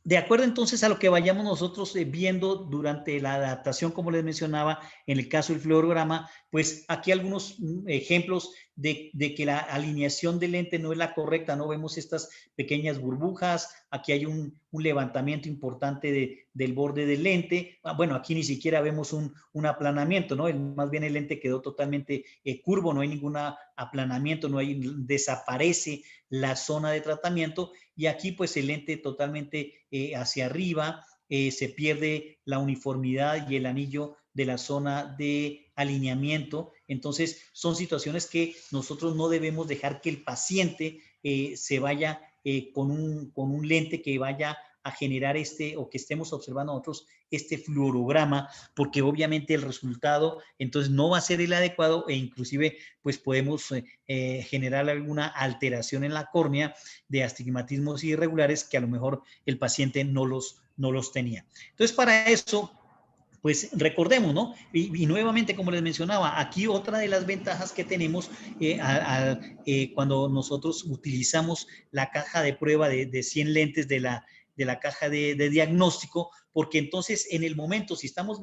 de acuerdo entonces a lo que vayamos nosotros viendo durante la adaptación, como les mencionaba, en el caso del fluorograma, pues aquí algunos ejemplos de que la alineación del lente no es la correcta, ¿no? Vemos estas pequeñas burbujas, aquí hay un levantamiento importante del borde del lente. Bueno, aquí ni siquiera vemos un aplanamiento, ¿no? Más bien el lente quedó totalmente curvo, no hay ningún aplanamiento, desaparece la zona de tratamiento, y aquí pues el lente totalmente hacia arriba, se pierde la uniformidad y el anillo de la zona de alineamiento. Entonces, son situaciones que nosotros no debemos dejar que el paciente se vaya con un lente que vaya a generar o que estemos observando nosotros este fluorograma, porque obviamente el resultado entonces no va a ser el adecuado, e inclusive pues podemos generar alguna alteración en la córnea de astigmatismos irregulares que a lo mejor el paciente no los tenía. Entonces, para eso, pues recordemos, ¿no? Y nuevamente, como les mencionaba, aquí otra de las ventajas que tenemos cuando nosotros utilizamos la caja de prueba de 100 lentes de la caja de diagnóstico, porque entonces en el momento, si estamos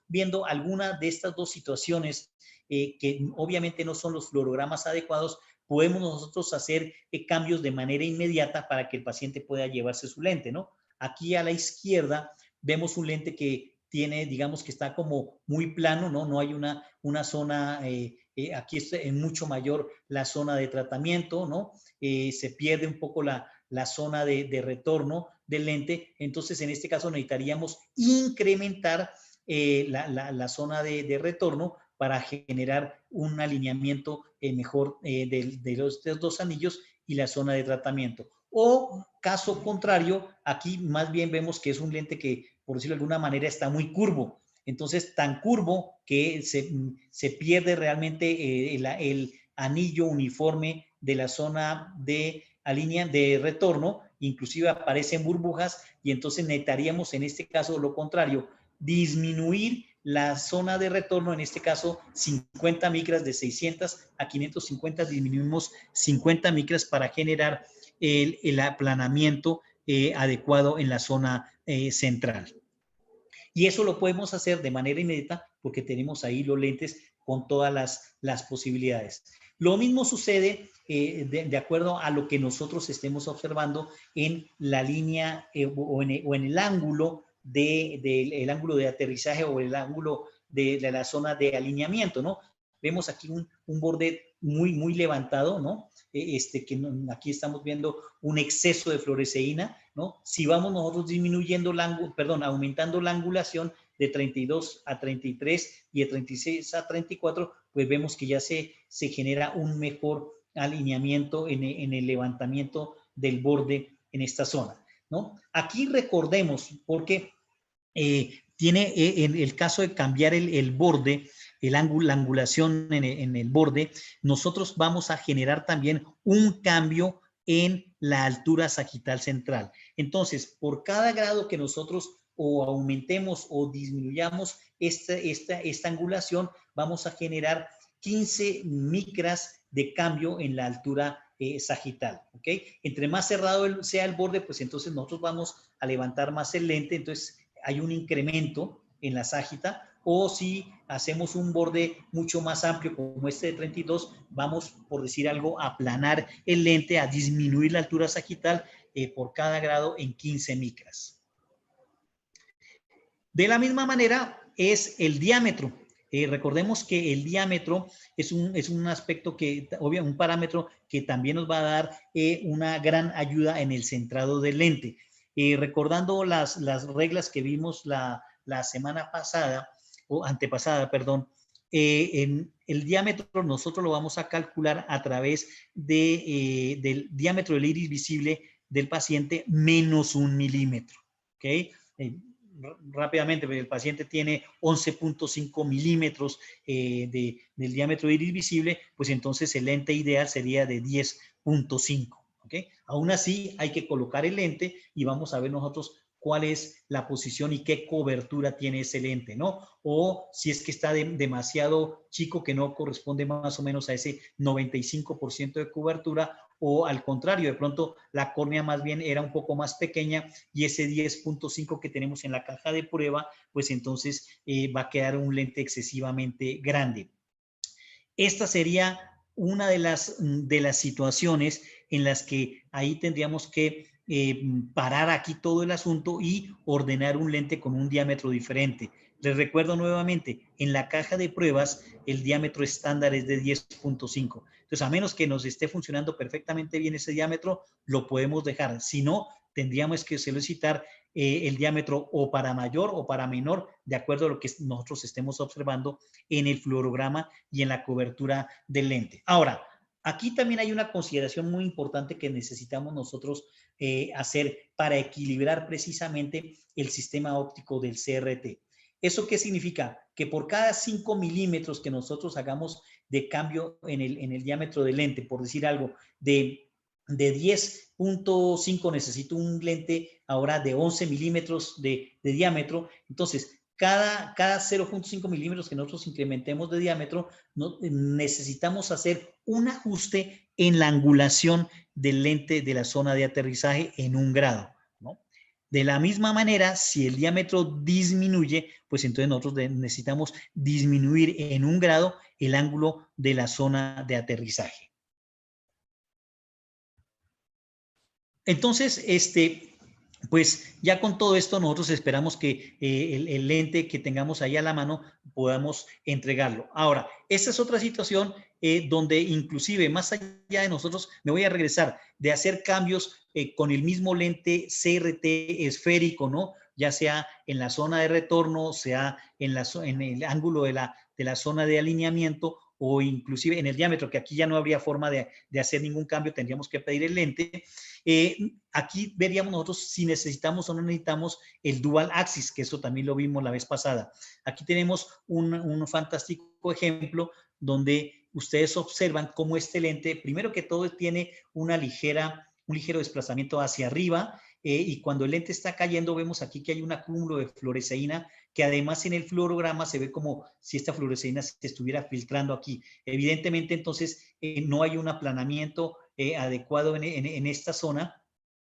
viendo alguna de estas dos situaciones que obviamente no son los fluorogramas adecuados, podemos nosotros hacer cambios de manera inmediata para que el paciente pueda llevarse su lente, ¿no? Aquí a la izquierda vemos un lente que tiene, digamos que está como muy plano, ¿no? No hay una zona, aquí es mucho mayor la zona de tratamiento, ¿no? Se pierde un poco la zona de retorno del lente. Entonces, en este caso necesitaríamos incrementar la zona de retorno para generar un alineamiento mejor de los dos anillos y la zona de tratamiento. O caso contrario, aquí más bien vemos que es un lente que, por decirlo de alguna manera, está muy curvo. Entonces, tan curvo que se pierde realmente el anillo uniforme de la zona de retorno, inclusive aparecen burbujas, y entonces necesitaríamos en este caso lo contrario, disminuir la zona de retorno, en este caso 50 micras, de 600 a 550, disminuimos 50 micras para generar el aplanamiento adecuado en la zona central. Y eso lo podemos hacer de manera inmediata porque tenemos ahí los lentes con todas las posibilidades. Lo mismo sucede de acuerdo a lo que nosotros estemos observando en la línea o en el ángulo el ángulo de aterrizaje o el ángulo de la zona de alineamiento, ¿no? Vemos aquí un borde muy levantado, ¿no? Aquí estamos viendo un exceso de fluoresceína, ¿no? Si vamos nosotros aumentando la angulación de 32 a 33 y de 36 a 34, pues vemos que ya se genera un mejor alineamiento en el levantamiento del borde en esta zona, ¿no? Aquí recordemos, porque tiene en el caso de cambiar el borde, la angulación en el borde, nosotros vamos a generar también un cambio en la altura sagital central. Entonces, por cada grado que nosotros o aumentemos o disminuyamos esta angulación, vamos a generar 15 micras de cambio en la altura sagital, ¿ok? Entre más cerrado sea el borde, pues entonces nosotros vamos a levantar más el lente, entonces hay un incremento en la ságita, o si hacemos un borde mucho más amplio como este de 32, vamos, por decir algo, a aplanar el lente, a disminuir la altura sagital por cada grado en 15 micras. De la misma manera es el diámetro. Recordemos que el diámetro es un aspecto que, obviamente, un parámetro que también nos va a dar una gran ayuda en el centrado del lente. Recordando las reglas que vimos la semana pasada, o antepasada, perdón, en el diámetro nosotros lo vamos a calcular a través del diámetro del iris visible del paciente menos 1 milímetro, ¿ok? Rápidamente, el paciente tiene 11.5 milímetros del diámetro iris visible, pues entonces el lente ideal sería de 10.5. ¿Okay? Aún así, hay que colocar el lente y vamos a ver nosotros cuál es la posición y qué cobertura tiene ese lente, ¿no? O si es que está demasiado chico, que no corresponde más o menos a ese 95% de cobertura, o al contrario, de pronto la córnea más bien era un poco más pequeña y ese 10.5 que tenemos en la caja de prueba, pues entonces va a quedar un lente excesivamente grande. Esta sería una de las situaciones en las que ahí tendríamos que parar aquí todo el asunto y ordenar un lente con un diámetro diferente. Les recuerdo nuevamente, en la caja de pruebas el diámetro estándar es de 10.5. Entonces, a menos que nos esté funcionando perfectamente bien ese diámetro, lo podemos dejar. Si no, tendríamos que solicitar el diámetro o para mayor o para menor, de acuerdo a lo que nosotros estemos observando en el fluorograma y en la cobertura del lente. Ahora, aquí también hay una consideración muy importante que necesitamos nosotros hacer para equilibrar precisamente el sistema óptico del CRT. ¿Eso qué significa? Que por cada 5 milímetros que nosotros hagamos de cambio en el diámetro del lente, por decir algo, de 10.5 necesito un lente ahora de 11 milímetros de diámetro. Entonces, cada 0.5 milímetros que nosotros incrementemos de diámetro, necesitamos hacer un ajuste en la angulación del lente de la zona de aterrizaje en 1 grado, ¿no? De la misma manera, si el diámetro disminuye, pues entonces nosotros necesitamos disminuir en 1 grado el ángulo de la zona de aterrizaje. Entonces, pues ya con todo esto nosotros esperamos que el lente que tengamos ahí a la mano podamos entregarlo. Ahora, esta es otra situación donde inclusive más allá de nosotros, me voy a regresar de hacer cambios con el mismo lente CRT esférico, ¿no? Ya sea en la zona de retorno, sea en el ángulo de la zona de alineamiento, o inclusive en el diámetro, que aquí ya no habría forma de hacer ningún cambio, tendríamos que pedir el lente. Aquí veríamos nosotros si necesitamos o no necesitamos el dual axis, que eso también lo vimos la vez pasada. Aquí tenemos un fantástico ejemplo donde ustedes observan cómo este lente, primero que todo, tiene un ligero desplazamiento hacia arriba, y cuando el lente está cayendo vemos aquí que hay un acúmulo de fluoresceína, que además en el fluorograma se ve como si esta fluoresceína se estuviera filtrando aquí. Evidentemente, entonces, no hay un aplanamiento adecuado en esta zona,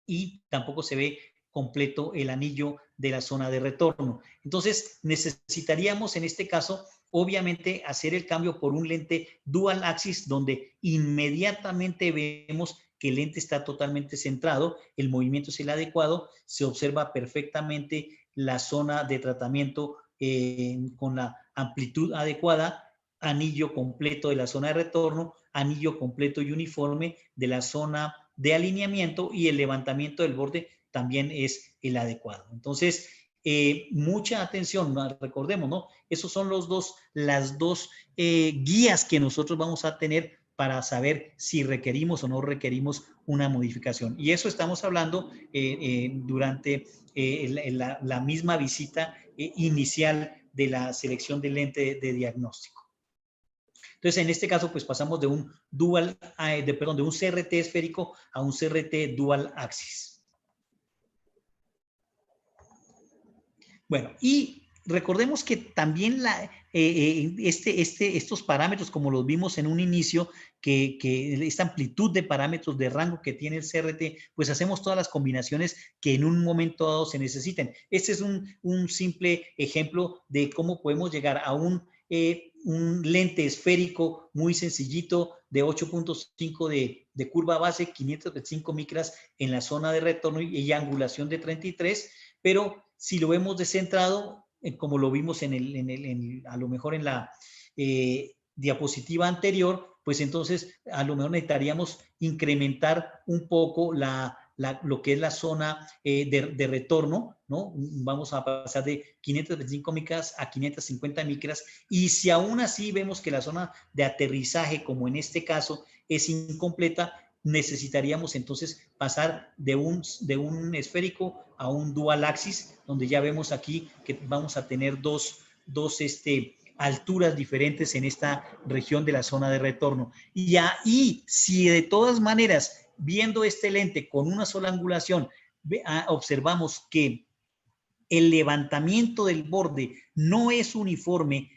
y tampoco se ve completo el anillo de la zona de retorno. Entonces, necesitaríamos en este caso, obviamente, hacer el cambio por un lente dual axis, donde inmediatamente vemos que el lente está totalmente centrado, el movimiento es el adecuado, se observa perfectamente la zona de tratamiento con la amplitud adecuada, anillo completo de la zona de retorno, anillo completo y uniforme de la zona de alineamiento, y el levantamiento del borde también es el adecuado. Entonces, mucha atención, recordemos, ¿no? Esos son las dos guías que nosotros vamos a tener para saber si requerimos o no requerimos una modificación. Y eso estamos hablando durante la misma visita inicial de la selección del lente de diagnóstico. Entonces, en este caso, pues pasamos de un de un CRT esférico a un CRT dual axis. Bueno, y recordemos que también estos parámetros, como los vimos en un inicio, que esta amplitud de parámetros de rango que tiene el CRT, pues hacemos todas las combinaciones que en un momento dado se necesiten. Este es un simple ejemplo de cómo podemos llegar a un lente esférico muy sencillito de 8.5 de curva base, 525 micras en la zona de retorno y angulación de 33, pero si lo vemos descentrado, como lo vimos a lo mejor en la diapositiva anterior, pues entonces a lo mejor necesitaríamos incrementar un poco lo que es la zona de retorno, ¿no? Vamos a pasar de 525 micras a 550 micras, y si aún así vemos que la zona de aterrizaje, como en este caso, es incompleta, necesitaríamos entonces pasar de un esférico a un dual axis, donde ya vemos aquí que vamos a tener dos alturas diferentes en esta región de la zona de retorno. Y ahí, si de todas maneras, viendo este lente con una sola angulación, observamos que el levantamiento del borde no es uniforme,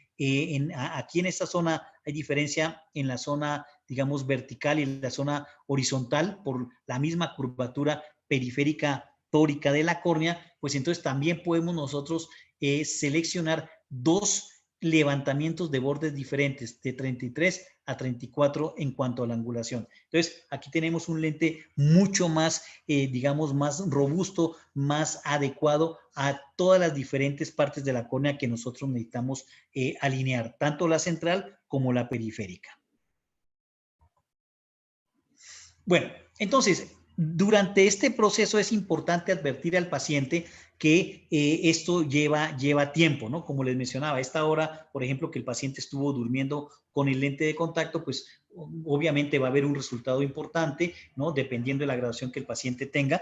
aquí en esta zona hay diferencia en la zona, digamos, vertical y en la zona horizontal por la misma curvatura periférica tórica de la córnea, pues entonces también podemos nosotros seleccionar dos levantamientos de bordes diferentes, de 33 a 34 en cuanto a la angulación. Entonces, aquí tenemos un lente mucho más, digamos, más robusto, más adecuado a todas las diferentes partes de la córnea que nosotros necesitamos alinear, tanto la central como la periférica. Bueno, entonces, durante este proceso es importante advertir al paciente que esto lleva tiempo, ¿no? Como les mencionaba, a esta hora, por ejemplo, que el paciente estuvo durmiendo con el lente de contacto, pues obviamente va a haber un resultado importante, ¿no? Dependiendo de la graduación que el paciente tenga,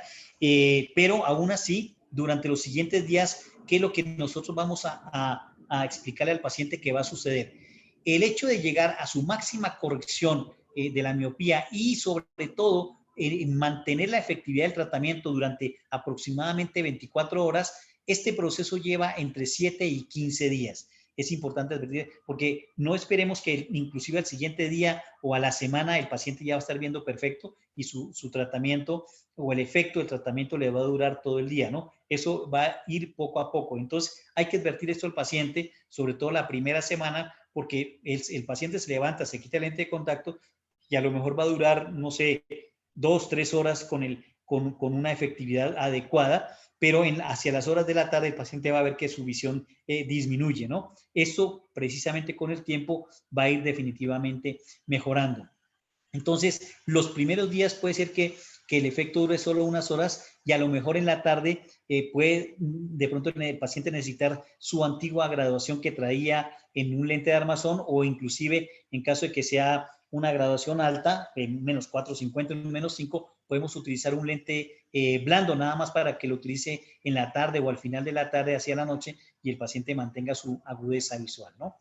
pero aún así, durante los siguientes días, ¿qué es lo que nosotros vamos a explicarle al paciente que va a suceder? El hecho de llegar a su máxima corrección de la miopía y sobre todo mantener la efectividad del tratamiento durante aproximadamente 24 horas, este proceso lleva entre 7 y 15 días. Es importante advertir, porque no esperemos que inclusive al siguiente día o a la semana el paciente ya va a estar viendo perfecto y su tratamiento o el efecto del tratamiento le va a durar todo el día, ¿no? Eso va a ir poco a poco. Entonces hay que advertir esto al paciente, sobre todo la primera semana, porque el paciente se levanta, se quita el lente de contacto y a lo mejor va a durar, no sé, 2, 3 horas con una efectividad adecuada, pero hacia las horas de la tarde el paciente va a ver que su visión disminuye, ¿no? Esto precisamente con el tiempo va a ir definitivamente mejorando. Entonces, los primeros días puede ser que el efecto dure solo unas horas y a lo mejor en la tarde puede de pronto el paciente necesitar su antigua graduación que traía en un lente de armazón, o inclusive en caso de que sea una graduación alta, en menos 450, en menos 5, podemos utilizar un lente blando nada más para que lo utilice en la tarde o al final de la tarde hacia la noche y el paciente mantenga su agudeza visual, ¿no?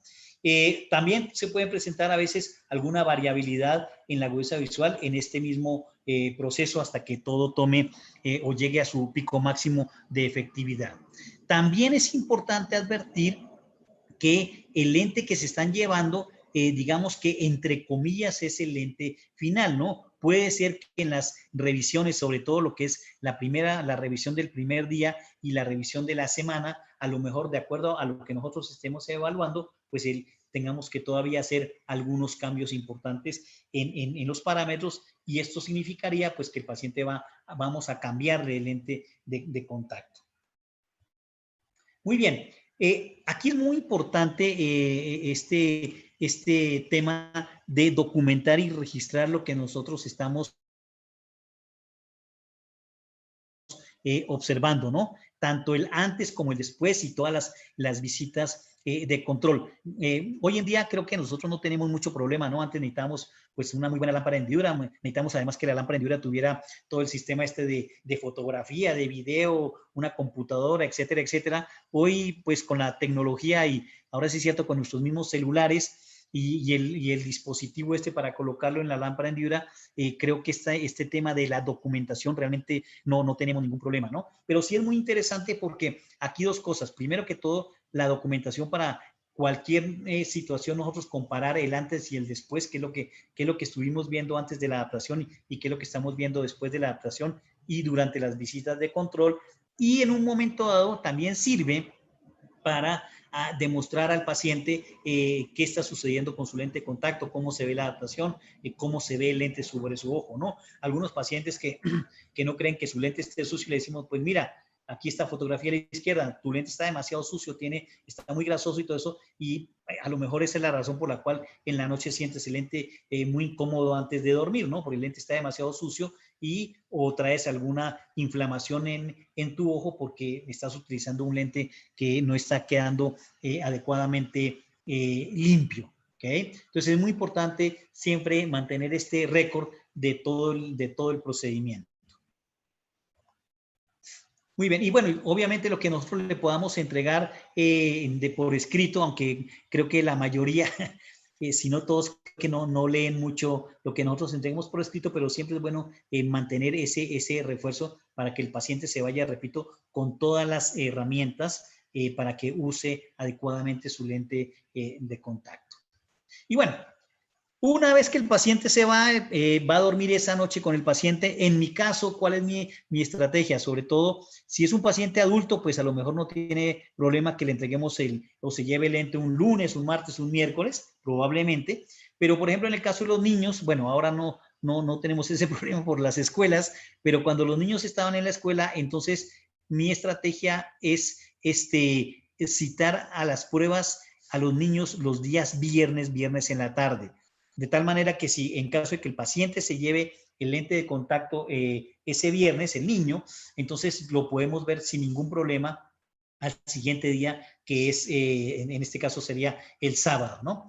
También se puede presentar a veces alguna variabilidad en la agudeza visual en este mismo proceso hasta que todo tome o llegue a su pico máximo de efectividad. También es importante advertir que el lente que se están llevando, digamos que entre comillas es el lente final, ¿no? Puede ser que en las revisiones, sobre todo lo que es la revisión del primer día y la revisión de la semana, a lo mejor de acuerdo a lo que nosotros estemos evaluando, pues tengamos que todavía hacer algunos cambios importantes en los parámetros, y esto significaría pues que el paciente vamos a cambiarle el lente de contacto. Muy bien, aquí es muy importante este tema de documentar y registrar lo que nosotros estamos observando, ¿no? Tanto el antes como el después y todas las visitas de control. Hoy en día creo que nosotros no tenemos mucho problema, ¿no? Antes necesitábamos pues una muy buena lámpara de hendidura, necesitamos además que la lámpara de hendidura tuviera todo el sistema de fotografía, de video, una computadora, etcétera, etcétera. Hoy pues con la tecnología y ahora sí es cierto con nuestros mismos celulares y el dispositivo para colocarlo en la lámpara hendidura, creo que este tema de la documentación realmente no tenemos ningún problema, ¿no? Pero sí es muy interesante porque aquí dos cosas. Primero que todo, la documentación para cualquier situación, nosotros comparar el antes y el después, qué es lo que estuvimos viendo antes de la adaptación y qué es lo que estamos viendo después de la adaptación y durante las visitas de control. Y en un momento dado también sirve para demostrar al paciente qué está sucediendo con su lente de contacto, cómo se ve la adaptación, cómo se ve el lente sobre su ojo, ¿no? Algunos pacientes que no creen que su lente esté sucio, le decimos, pues mira, aquí está fotografía a la izquierda, tu lente está demasiado sucio, está muy grasoso y todo eso, y a lo mejor esa es la razón por la cual en la noche sientes el lente muy incómodo antes de dormir, ¿no? Porque el lente está demasiado sucio o traes alguna inflamación en tu ojo porque estás utilizando un lente que no está quedando adecuadamente limpio. ¿Okay? Entonces es muy importante siempre mantener este récord de todo el procedimiento. Muy bien, y bueno, obviamente lo que nosotros le podamos entregar por escrito, aunque creo que la mayoría, si no todos, que no leen mucho lo que nosotros entreguemos por escrito, pero siempre es bueno mantener ese refuerzo para que el paciente se vaya, repito, con todas las herramientas para que use adecuadamente su lente de contacto. Y bueno, una vez que el paciente se va a dormir esa noche con el paciente. En mi caso, ¿cuál es mi estrategia? Sobre todo, si es un paciente adulto, pues a lo mejor no tiene problema que le entreguemos o se lleve el lente un lunes, un martes, un miércoles, probablemente. Pero, por ejemplo, en el caso de los niños, bueno, ahora no tenemos ese problema por las escuelas, pero cuando los niños estaban en la escuela, entonces mi estrategia es citar a las pruebas a los niños los días viernes en la tarde. De tal manera que si en caso de que el paciente se lleve el lente de contacto ese viernes, el niño, entonces lo podemos ver sin ningún problema al siguiente día, que es, en este caso sería el sábado, ¿no?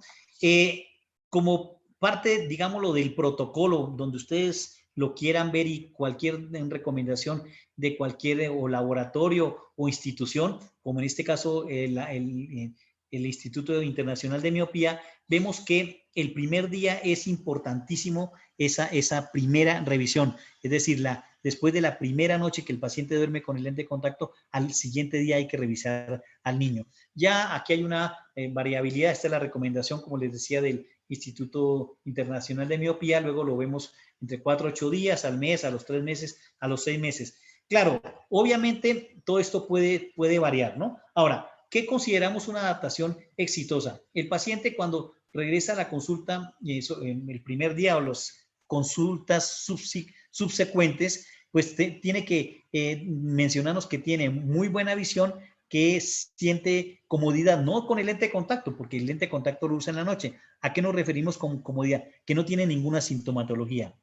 Como parte, digámoslo, del protocolo, donde ustedes lo quieran ver y cualquier recomendación de cualquier o laboratorio o institución, como en este caso el Instituto Internacional de Miopía, vemos que el primer día es importantísimo esa primera revisión. Es decir, después de la primera noche que el paciente duerme con el lente de contacto, al siguiente día hay que revisar al niño. Ya aquí hay una variabilidad. Esta es la recomendación, como les decía, del Instituto Internacional de Miopía. Luego lo vemos entre 4 a 8 días, al mes, a los 3 meses, a los 6 meses. Claro, obviamente todo esto puede variar, ¿no? Ahora, ¿qué consideramos una adaptación exitosa? El paciente cuando regresa a la consulta en el primer día o las consultas subsecuentes, pues tiene que mencionarnos que tiene muy buena visión, que siente comodidad, no con el lente de contacto, porque el lente de contacto lo usa en la noche. ¿A qué nos referimos con comodidad? Que no tiene ninguna sintomatología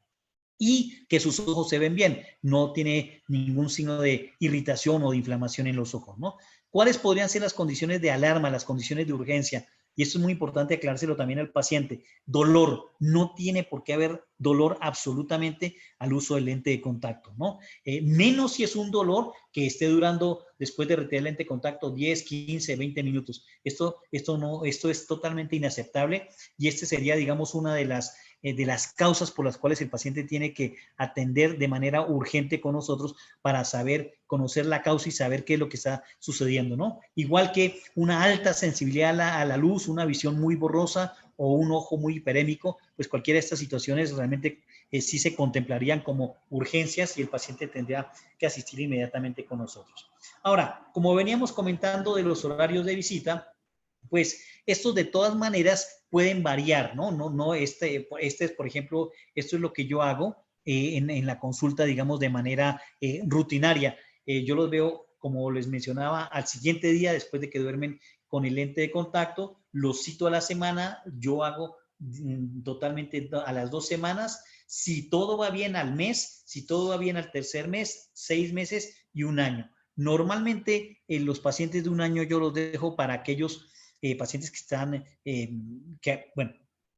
y que sus ojos se ven bien, no tiene ningún signo de irritación o de inflamación en los ojos, ¿no? ¿Cuáles podrían ser las condiciones de alarma, las condiciones de urgencia? Y esto es muy importante aclarárselo también al paciente. Dolor, no tiene por qué haber dolor absolutamente al uso del lente de contacto, ¿no? Menos si es un dolor que esté durando, después de retirar el lente de contacto, 10, 15, 20 minutos. Esto es totalmente inaceptable y sería, digamos, una de las causas por las cuales el paciente tiene que atender de manera urgente con nosotros para conocer la causa y saber qué es lo que está sucediendo, ¿no? Igual que una alta sensibilidad a la luz, una visión muy borrosa o un ojo muy hiperémico, pues cualquiera de estas situaciones realmente sí se contemplarían como urgencias y el paciente tendría que asistir inmediatamente con nosotros. Ahora, como veníamos comentando de los horarios de visita, pues estos de todas maneras pueden variar, ¿no? Este es, por ejemplo, esto es lo que yo hago en la consulta, digamos, de manera rutinaria. Yo los veo, como les mencionaba, al siguiente día, después de que duermen con el lente de contacto, los cito a la semana, yo hago totalmente a las 2 semanas, si todo va bien al mes, si todo va bien al tercer mes, 6 meses y 1 año. Normalmente los pacientes de 1 año yo los dejo para aquellos pacientes que están,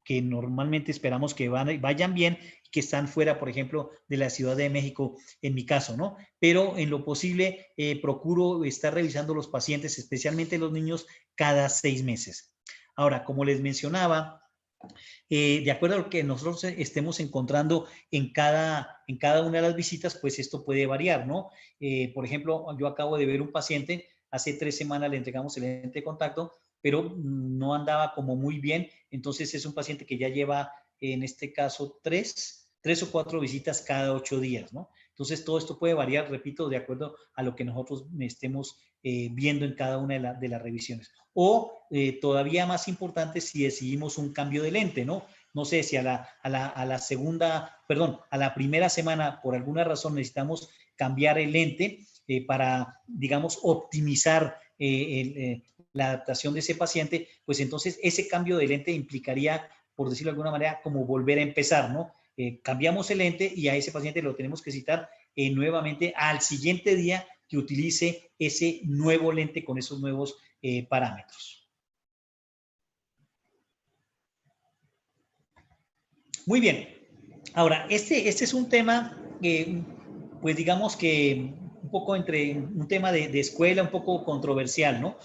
que normalmente esperamos que vayan bien, que están fuera, por ejemplo, de la Ciudad de México, en mi caso, ¿no? Pero en lo posible procuro estar revisando los pacientes, especialmente los niños, cada 6 meses. Ahora, como les mencionaba, de acuerdo a lo que nosotros estemos encontrando en cada una de las visitas, pues esto puede variar, ¿no? Por ejemplo, yo acabo de ver un paciente, hace 3 semanas le entregamos el lente de contacto, pero no andaba como muy bien, entonces es un paciente que ya lleva, en este caso, tres o 4 visitas cada 8 días, ¿no? Entonces, todo esto puede variar, repito, de acuerdo a lo que nosotros estemos viendo en cada una de las revisiones. O todavía más importante, si decidimos un cambio de lente, ¿no? No sé si a la segunda, perdón, a la primera semana, por alguna razón necesitamos cambiar el lente para, digamos, optimizar la adaptación de ese paciente, pues entonces ese cambio de lente implicaría, por decirlo de alguna manera, como volver a empezar, ¿no? Cambiamos el lente y a ese paciente lo tenemos que citar nuevamente al siguiente día que utilice ese nuevo lente con esos nuevos parámetros. Muy bien. Ahora, este es un tema, pues digamos que un poco entre un tema de escuela, un poco controversial, ¿no?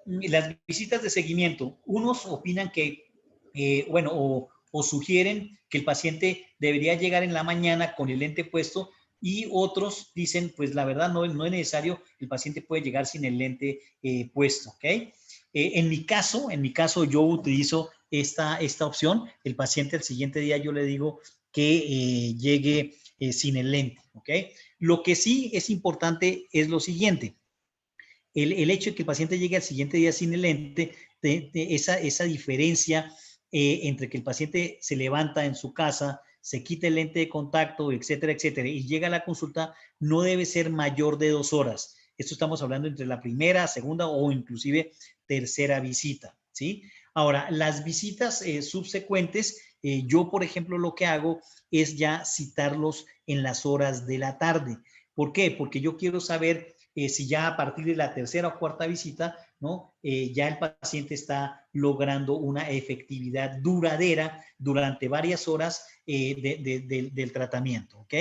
Las visitas de seguimiento, unos opinan que, bueno, o sugieren que el paciente debería llegar en la mañana con el lente puesto y otros dicen, pues la verdad no es necesario, el paciente puede llegar sin el lente puesto, ¿ok? En mi caso yo utilizo esta opción, el paciente al siguiente día yo le digo que llegue sin el lente, ¿ok? Lo que sí es importante es lo siguiente, el hecho de que el paciente llegue al siguiente día sin el lente, esa diferencia entre que el paciente se levanta en su casa, se quita el lente de contacto, etcétera, etcétera, y llega a la consulta, no debe ser mayor de 2 horas. Esto estamos hablando entre la primera, segunda o inclusive tercera visita, ¿sí? Ahora, las visitas subsecuentes, yo, por ejemplo, lo que hago es ya citarlos en las horas de la tarde. ¿Por qué? Porque yo quiero saber si ya a partir de la tercera o cuarta visita, ¿no? Ya el paciente está logrando una efectividad duradera durante varias horas del tratamiento, ¿ok?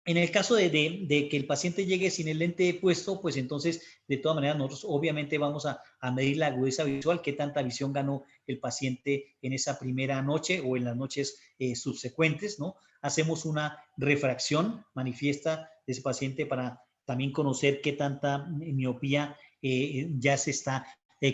En el caso de que el paciente llegue sin el lente puesto, pues entonces, de todas maneras, nosotros obviamente vamos a medir la agudeza visual, qué tanta visión ganó el paciente en esa primera noche o en las noches subsecuentes, ¿no? Hacemos una refracción manifiesta de ese paciente para también conocer qué tanta miopía ya se está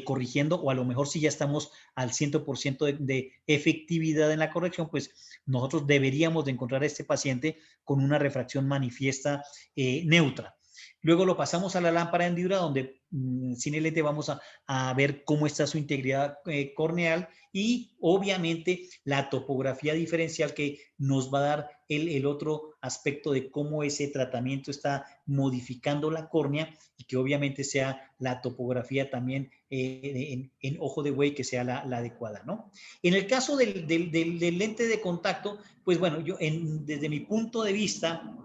corrigiendo, o a lo mejor si ya estamos al 100% de efectividad en la corrección, pues nosotros deberíamos de encontrar a este paciente con una refracción manifiesta neutra. Luego lo pasamos a la lámpara de hendidura donde sin el lente vamos a ver cómo está su integridad corneal y obviamente la topografía diferencial que nos va a dar el otro aspecto de cómo ese tratamiento está modificando la córnea y que obviamente sea la topografía también en ojo de buey que sea la adecuada, ¿no? En el caso del lente de contacto, pues bueno, yo desde mi punto de vista,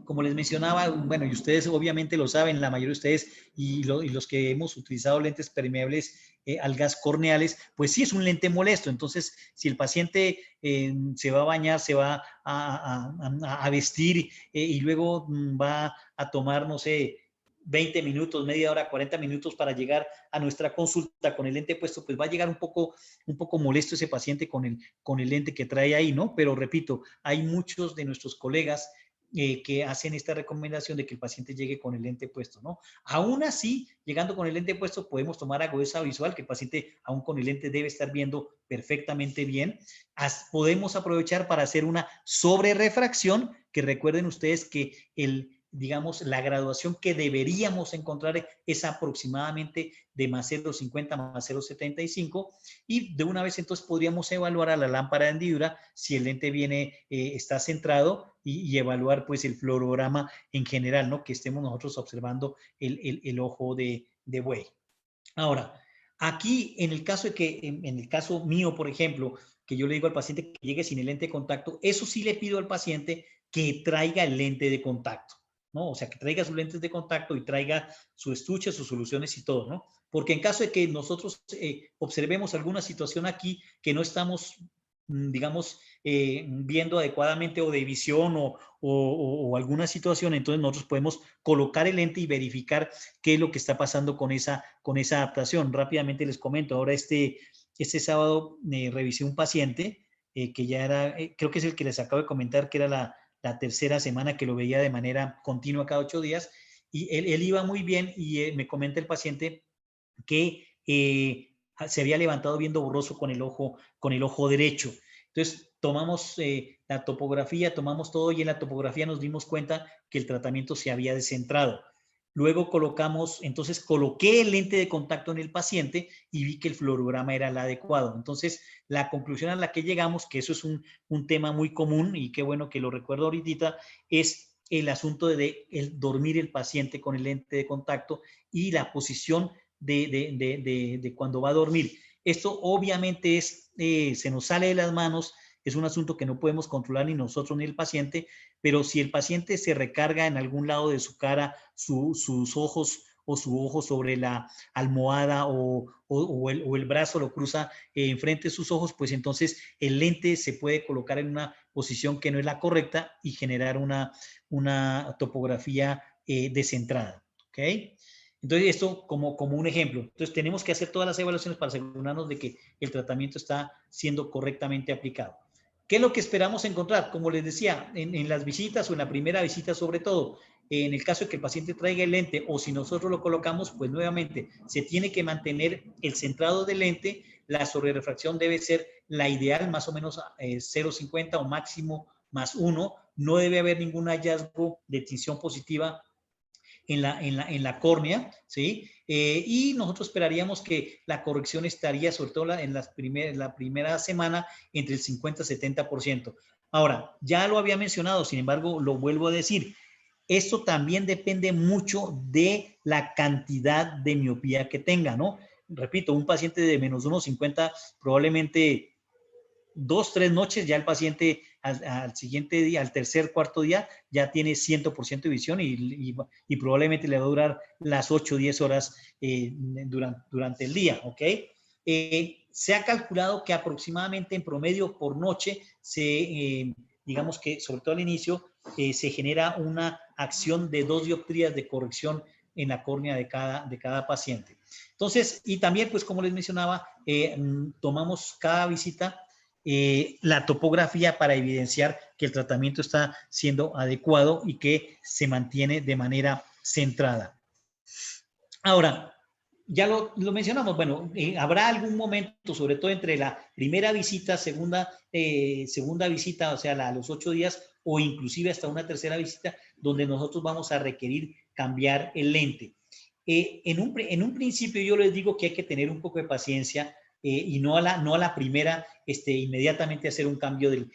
como les mencionaba, bueno, y ustedes obviamente lo saben, la mayoría de ustedes y los que hemos utilizado lentes permeables al gas corneales, pues sí es un lente molesto. Entonces, si el paciente se va a bañar, se va a vestir y luego va a tomar, no sé, 20 minutos, media hora, 40 minutos para llegar a nuestra consulta con el lente puesto, pues va a llegar un poco molesto ese paciente con el lente que trae ahí, ¿no? Pero repito, hay muchos de nuestros colegas que hacen esta recomendación de que el paciente llegue con el lente puesto, ¿no? Aún así, llegando con el lente puesto, podemos tomar agudeza visual, que el paciente aún con el lente debe estar viendo perfectamente bien. Podemos aprovechar para hacer una sobrerefracción, que recuerden ustedes que digamos, la graduación que deberíamos encontrar es aproximadamente de más 0,50 más 0,75 y de una vez entonces podríamos evaluar a la lámpara de hendidura si el lente está centrado y evaluar pues el fluorograma en general, ¿no? Que estemos nosotros observando el ojo de buey. Ahora, aquí en el caso en el caso mío, por ejemplo, que yo le digo al paciente que llegue sin el lente de contacto, eso sí le pido al paciente que traiga el lente de contacto, ¿no? O sea, que traiga sus lentes de contacto y traiga su estuche, sus soluciones y todo, ¿no? Porque en caso de que nosotros observemos alguna situación aquí que no estamos, digamos, viendo adecuadamente o de visión o alguna situación, entonces nosotros podemos colocar el lente y verificar qué es lo que está pasando con esa adaptación. Rápidamente les comento, ahora este este sábado revisé un paciente que ya era, creo que es el que les acabo de comentar, que era la tercera semana que lo veía de manera continua cada 8 días, y él iba muy bien y me comenta el paciente que se había levantado viendo borroso con el ojo derecho. Entonces, tomamos la topografía, tomamos todo y en la topografía nos dimos cuenta que el tratamiento se había descentrado. Luego entonces coloqué el lente de contacto en el paciente y vi que el fluorograma era el adecuado. Entonces, la conclusión a la que llegamos, que eso es un tema muy común y qué bueno que lo recuerdo ahorita, es el asunto de dormir el paciente con el lente de contacto y la posición de cuando va a dormir. Esto obviamente se nos sale de las manos, es un asunto que no podemos controlar ni nosotros ni el paciente, pero si el paciente se recarga en algún lado de su cara, sus ojos o su ojo sobre la almohada o el brazo lo cruza enfrente de sus ojos, pues entonces el lente se puede colocar en una posición que no es la correcta y generar una topografía descentrada. ¿Ok? Entonces, esto como un ejemplo. Entonces, tenemos que hacer todas las evaluaciones para asegurarnos de que el tratamiento está siendo correctamente aplicado. ¿Qué es lo que esperamos encontrar? Como les decía, en las visitas o en la primera visita sobre todo, en el caso de que el paciente traiga el lente o si nosotros lo colocamos, pues nuevamente se tiene que mantener el centrado del lente. La sobrerefracción debe ser la ideal, más o menos 0,50 o máximo más 1. No debe haber ningún hallazgo de tinción positiva en la córnea, ¿sí? Y nosotros esperaríamos que la corrección estaría, sobre todo en la primera semana, entre el 50 y 70%. Ahora, ya lo había mencionado, sin embargo, lo vuelvo a decir, esto también depende mucho de la cantidad de miopía que tenga, ¿no? Repito, un paciente de menos 1,50 probablemente 2, 3 noches, ya el paciente al siguiente día, al tercer, cuarto día, ya tiene 100% de visión y probablemente le va a durar las 8 o 10 horas durante el día, ¿ok? Se ha calculado que aproximadamente en promedio por noche digamos que sobre todo al inicio, se genera una acción de 2 dioptrías de corrección en la córnea de cada paciente. Entonces, y también, pues como les mencionaba, tomamos cada visita la topografía para evidenciar que el tratamiento está siendo adecuado y que se mantiene de manera centrada. Ahora, ya lo mencionamos, bueno, habrá algún momento, sobre todo entre la primera visita, segunda visita, o sea, a los 8 días, o inclusive hasta una tercera visita, donde nosotros vamos a requerir cambiar el lente. En un principio yo les digo que hay que tener un poco de paciencia y no a la primera inmediatamente hacer un cambio del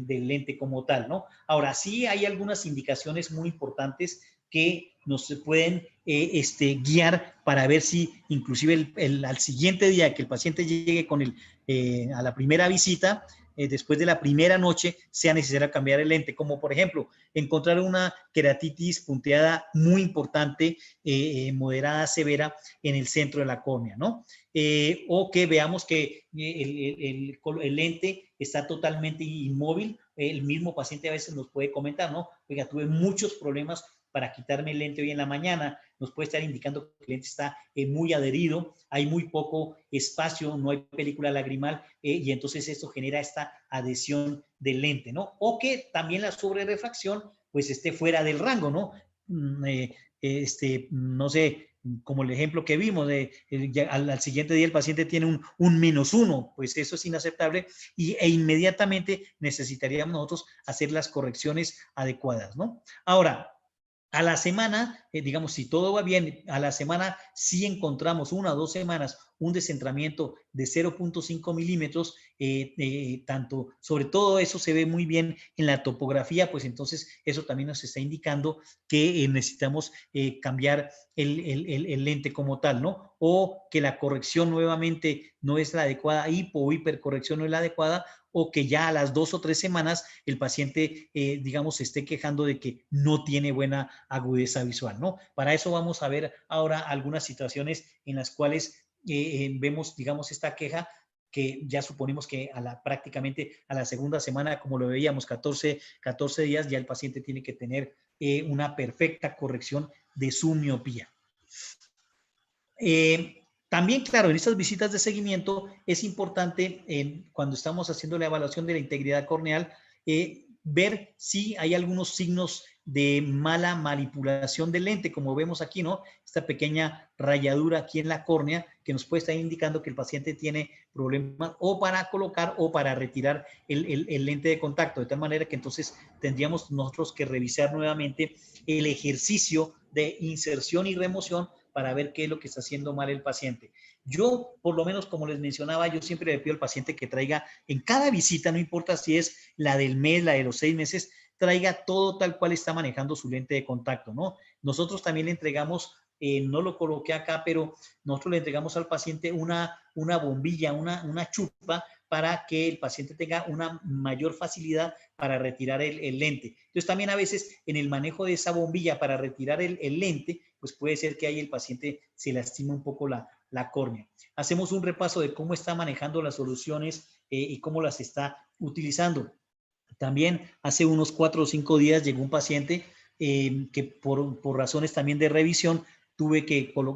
lente como tal, ¿no? Ahora, sí hay algunas indicaciones muy importantes que nos pueden guiar para ver si inclusive al siguiente día que el paciente llegue a la primera visita, después de la primera noche, sea necesario cambiar el lente, como por ejemplo, encontrar una queratitis punteada muy importante, moderada, severa, en el centro de la córnea, ¿no? O que veamos que el lente está totalmente inmóvil. El mismo paciente a veces nos puede comentar, ¿no? Oiga, tuve muchos problemas para quitarme el lente hoy en la mañana, nos puede estar indicando que el lente está muy adherido, hay muy poco espacio, no hay película lagrimal y entonces esto genera esta adhesión del lente, ¿no? O que también la sobrerefracción pues esté fuera del rango, ¿no? No sé, como el ejemplo que vimos, al siguiente día el paciente tiene un -1, pues eso es inaceptable e inmediatamente necesitaríamos nosotros hacer las correcciones adecuadas, ¿no? Ahora, a la semana, digamos, si todo va bien, a la semana sí encontramos 1 o 2 semanas un descentramiento de 0,5 milímetros, tanto, sobre todo eso se ve muy bien en la topografía, pues entonces eso también nos está indicando que necesitamos cambiar el lente como tal, ¿no? O que la corrección nuevamente no es la adecuada, hipo o hipercorrección no es la adecuada, o que ya a las 2 o 3 semanas el paciente, digamos, se esté quejando de que no tiene buena agudeza visual, ¿no? Para eso vamos a ver ahora algunas situaciones en las cuales vemos, digamos, esta queja que ya suponemos que prácticamente a la segunda semana, como lo veíamos, 14 días, ya el paciente tiene que tener una perfecta corrección de su miopía. También, claro, en estas visitas de seguimiento es importante, cuando estamos haciendo la evaluación de la integridad corneal, ver si hay algunos signos de mala manipulación del lente, como vemos aquí, ¿no? Esta pequeña rayadura aquí en la córnea que nos puede estar indicando que el paciente tiene problemas o para colocar o para retirar el lente de contacto, de tal manera que entonces tendríamos nosotros que revisar nuevamente el ejercicio de inserción y remoción para ver qué es lo que está haciendo mal el paciente. Yo, por lo menos, como les mencionaba, yo siempre le pido al paciente que traiga en cada visita, no importa si es la del mes, la de los 6 meses, traiga todo tal cual está manejando su lente de contacto, ¿no? Nosotros también le entregamos, no lo coloqué acá, pero nosotros le entregamos al paciente una bombilla, una chupa, para que el paciente tenga una mayor facilidad para retirar el lente. Entonces, también a veces en el manejo de esa bombilla para retirar el lente, pues puede ser que ahí el paciente se lastima un poco la córnea. Hacemos un repaso de cómo está manejando las soluciones y cómo las está utilizando. También hace unos 4 o 5 días llegó un paciente que por razones también de revisión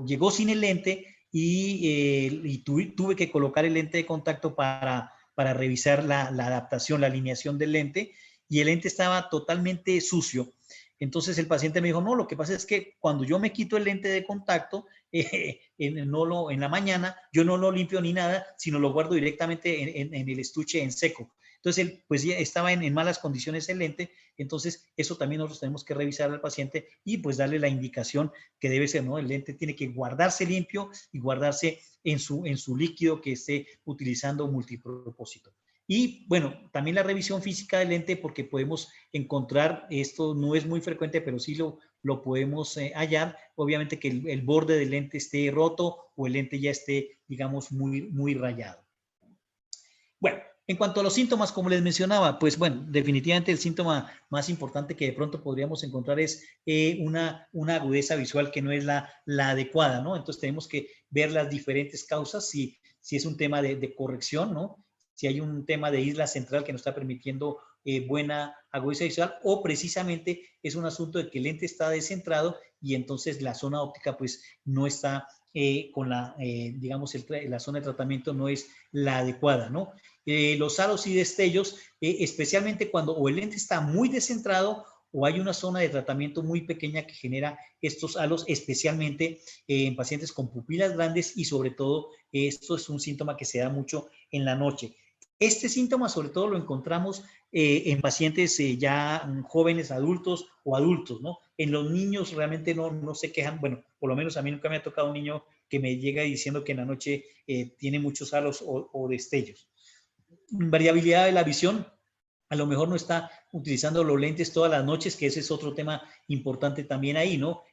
llegó sin el lente y tuve que colocar el lente de contacto para revisar la adaptación, la alineación del lente, y el lente estaba totalmente sucio. Entonces el paciente me dijo, no, lo que pasa es que cuando yo me quito el lente de contacto, en la mañana, yo no lo limpio ni nada, sino lo guardo directamente en el estuche en seco. Entonces, él pues ya estaba en malas condiciones el lente, entonces eso también nosotros tenemos que revisar al paciente y pues darle la indicación que debe ser, ¿no? El lente tiene que guardarse limpio y guardarse en su líquido que esté utilizando multipropósito. Y bueno, también la revisión física del lente, porque podemos encontrar, esto no es muy frecuente, pero sí lo podemos hallar, obviamente que el borde del lente esté roto o el lente ya esté, digamos, muy rayado. Bueno, en cuanto a los síntomas, como les mencionaba, pues bueno, definitivamente el síntoma más importante que de pronto podríamos encontrar es una agudeza visual que no es la adecuada, ¿no? Entonces tenemos que ver las diferentes causas, si es un tema de corrección, ¿no? Si hay un tema de isla central que nos está permitiendo buena agudeza visual, o precisamente es un asunto de que el lente está descentrado y entonces la zona óptica pues no está con digamos, la zona de tratamiento no es la adecuada, ¿no? Los halos y destellos, especialmente cuando o el lente está muy descentrado o hay una zona de tratamiento muy pequeña que genera estos halos, especialmente en pacientes con pupilas grandes, y sobre todo esto es un síntoma que se da mucho en la noche. Este síntoma sobre todo lo encontramos en pacientes ya jóvenes, adultos o adultos, ¿no? En los niños realmente no se quejan, bueno, por lo menos a mí nunca me ha tocado un niño que me llega diciendo que en la noche tiene muchos halos o destellos. Variabilidad de la visión, a lo mejor no está utilizando los lentes todas las noches, que ese es otro tema importante también ahí, ¿no?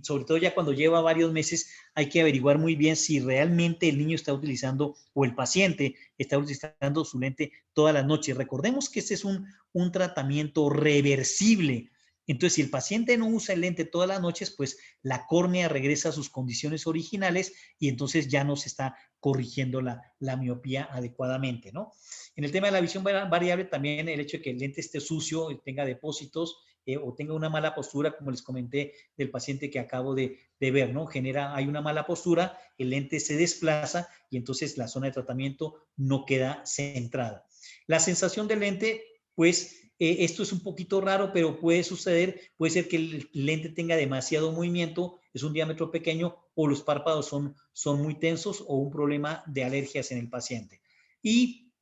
Sobre todo ya cuando lleva varios meses, hay que averiguar muy bien si realmente el niño está utilizando o el paciente está utilizando su lente todas las noches. Recordemos que este es un tratamiento reversible. Entonces, si el paciente no usa el lente todas las noches, pues la córnea regresa a sus condiciones originales y entonces ya no se está corrigiendo la miopía adecuadamente, ¿no? En el tema de la visión variable, también el hecho de que el lente esté sucio, tenga depósitos o tenga una mala postura, como les comenté del paciente que acabo de ver, ¿no? Hay una mala postura, el lente se desplaza y entonces la zona de tratamiento no queda centrada. La sensación del lente, pues esto es un poquito raro, pero puede suceder, puede ser que el lente tenga demasiado movimiento, es un diámetro pequeño, o los párpados son muy tensos, o un problema de alergias en el paciente. Y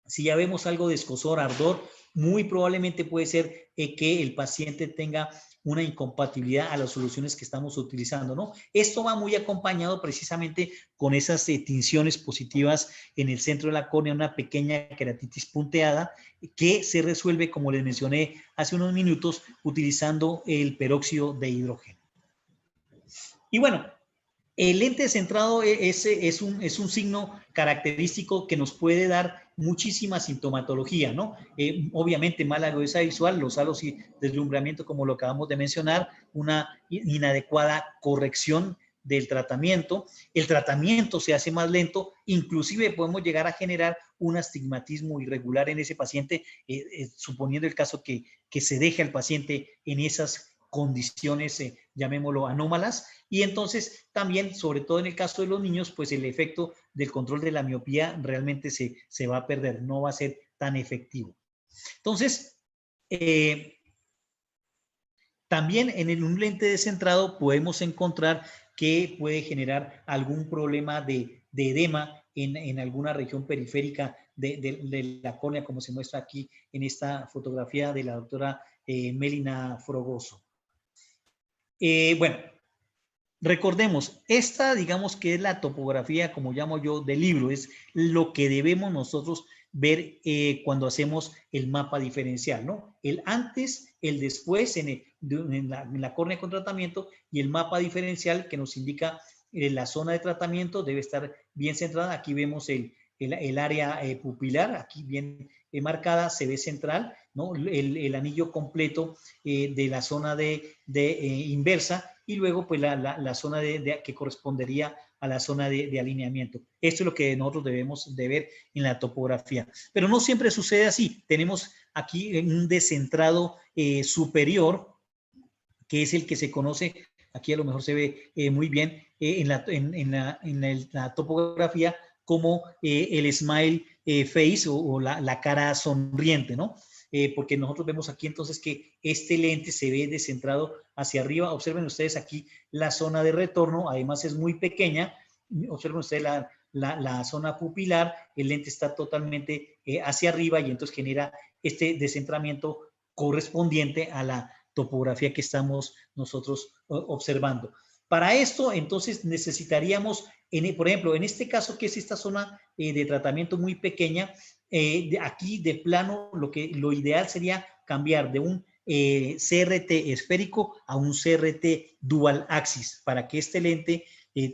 si ya vemos algo de escozor, ardor, muy probablemente puede ser que el paciente tenga una incompatibilidad a las soluciones que estamos utilizando, ¿no? Esto va muy acompañado precisamente con esas tinciones positivas en el centro de la córnea, una pequeña queratitis punteada que se resuelve, como les mencioné hace unos minutos, utilizando el peróxido de hidrógeno. Y bueno, el lente centrado es un signo característico que nos puede dar muchísima sintomatología, ¿no? Obviamente mala agudeza visual, los halos y deslumbramiento, como lo acabamos de mencionar, una inadecuada corrección del tratamiento. El tratamiento se hace más lento, inclusive podemos llegar a generar un astigmatismo irregular en ese paciente, suponiendo el caso que se deje al paciente en esas condiciones, llamémoslo, anómalas. Y entonces también, sobre todo en el caso de los niños, pues el efecto del control de la miopía realmente se va a perder, no va a ser tan efectivo. Entonces, también en un lente descentrado podemos encontrar que puede generar algún problema de edema en alguna región periférica de la córnea, como se muestra aquí en esta fotografía de la doctora Melina Frogoso. Bueno, recordemos, esta digamos que es la topografía, como llamo yo, del libro, es lo que debemos nosotros ver cuando hacemos el mapa diferencial, ¿no? El antes, el después en la córnea con tratamiento y el mapa diferencial que nos indica la zona de tratamiento debe estar bien centrada. Aquí vemos el área pupilar, aquí bien marcada, se ve central, ¿no? El anillo completo de la zona de inversa y luego pues la zona que correspondería a la zona de alineamiento. Esto es lo que nosotros debemos de ver en la topografía. Pero no siempre sucede así. Tenemos aquí un descentrado superior, que es el que se conoce, aquí a lo mejor se ve muy bien en la topografía, como el smile face o la cara sonriente, ¿no? Porque nosotros vemos aquí entonces que este lente se ve descentrado hacia arriba. Observen ustedes aquí la zona de retorno, además es muy pequeña. Observen ustedes la zona pupilar, el lente está totalmente hacia arriba y entonces genera este descentramiento correspondiente a la topografía que estamos nosotros observando. Para esto, entonces, necesitaríamos, por ejemplo, en este caso, que es esta zona de tratamiento muy pequeña, aquí de plano lo ideal sería cambiar de un CRT esférico a un CRT dual axis para que este lente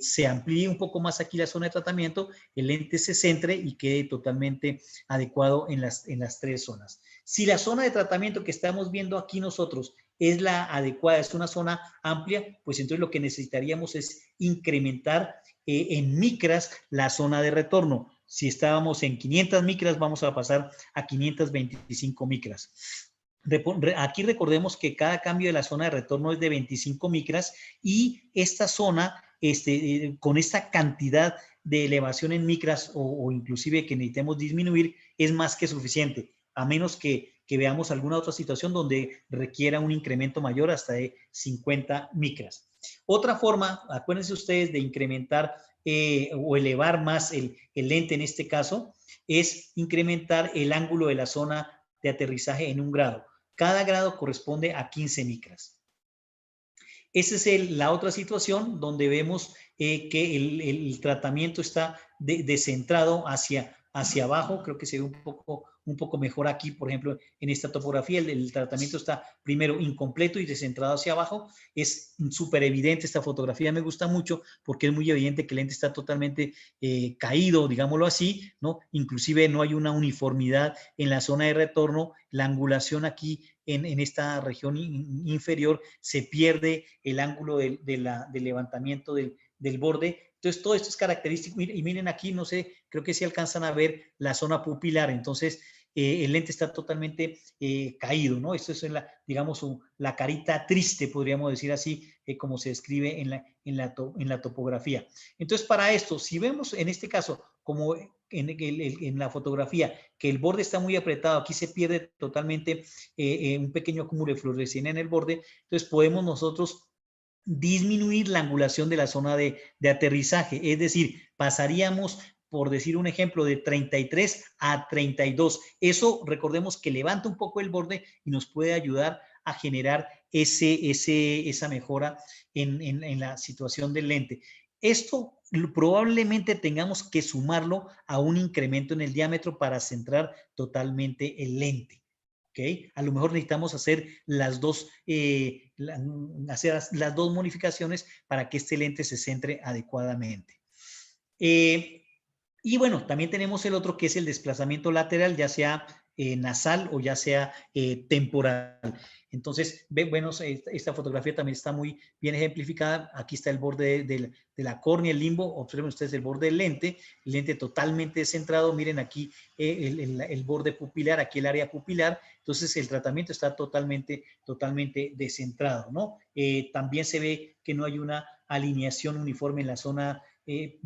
se amplíe un poco más aquí la zona de tratamiento, el lente se centre y quede totalmente adecuado en las tres zonas. Si la zona de tratamiento que estamos viendo aquí nosotros es la adecuada, es una zona amplia, pues entonces lo que necesitaríamos es incrementar en micras la zona de retorno. Si estábamos en 500 micras, vamos a pasar a 525 micras. Aquí recordemos que cada cambio de la zona de retorno es de 25 micras y esta zona, con esta cantidad de elevación en micras o inclusive que necesitemos disminuir, es más que suficiente, a menos que veamos alguna otra situación donde requiera un incremento mayor hasta de 50 micras. Otra forma, acuérdense ustedes, de incrementar o elevar más el lente en este caso, es incrementar el ángulo de la zona de aterrizaje en 1 grado. Cada grado corresponde a 15 micras. Esa es la otra situación donde vemos que el tratamiento está descentrado hacia abajo. Creo que se ve un poco mejor aquí, por ejemplo, en esta topografía. El tratamiento está primero incompleto y descentrado hacia abajo. Es súper evidente esta fotografía, me gusta mucho porque es muy evidente que el lente está totalmente caído, digámoslo así, ¿no? Inclusive no hay una uniformidad en la zona de retorno. La angulación aquí en esta región inferior se pierde el ángulo del levantamiento del borde. Entonces, todo esto es característico. Y miren aquí, no sé, creo que sí alcanzan a ver la zona pupilar. Entonces, el lente está totalmente caído, ¿no? Esto es, digamos, la carita triste, podríamos decir así, como se describe en la topografía. Entonces, para esto, si vemos en este caso, como en la fotografía, que el borde está muy apretado, aquí se pierde totalmente un pequeño acúmulo de fluoresceína en el borde, entonces podemos nosotros disminuir la angulación de la zona de aterrizaje, es decir, pasaríamos, por decir un ejemplo, de 33 a 32. Eso, recordemos que levanta un poco el borde y nos puede ayudar a generar esa mejora en la situación del lente. Esto probablemente tengamos que sumarlo a un incremento en el diámetro para centrar totalmente el lente. ¿Okay? A lo mejor necesitamos hacer las dos modificaciones para que este lente se centre adecuadamente. Y bueno, también tenemos el otro que es el desplazamiento lateral, ya sea nasal o ya sea temporal. Entonces, bueno, esta fotografía también está muy bien ejemplificada. Aquí está el borde de la córnea, el limbo. Observen ustedes el borde del lente, el lente totalmente centrado. Miren aquí el borde pupilar, aquí el área pupilar. Entonces, el tratamiento está totalmente descentrado, ¿no? También se ve que no hay una alineación uniforme en la zona, en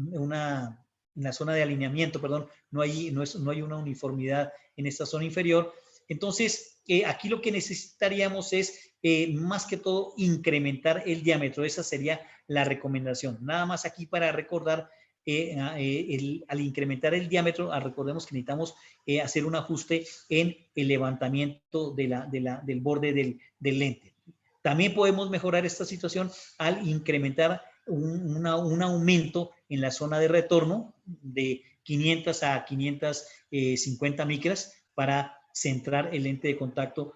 la zona de alineamiento, perdón, no hay una uniformidad en esta zona inferior. Entonces, aquí lo que necesitaríamos es, más que todo, incrementar el diámetro. Esa sería la recomendación. Nada más aquí para recordar, al incrementar el diámetro, recordemos que necesitamos hacer un ajuste en el levantamiento del borde del lente. También podemos mejorar esta situación al incrementar un aumento en la zona de retorno de 500 a 550 micras para centrar el lente de contacto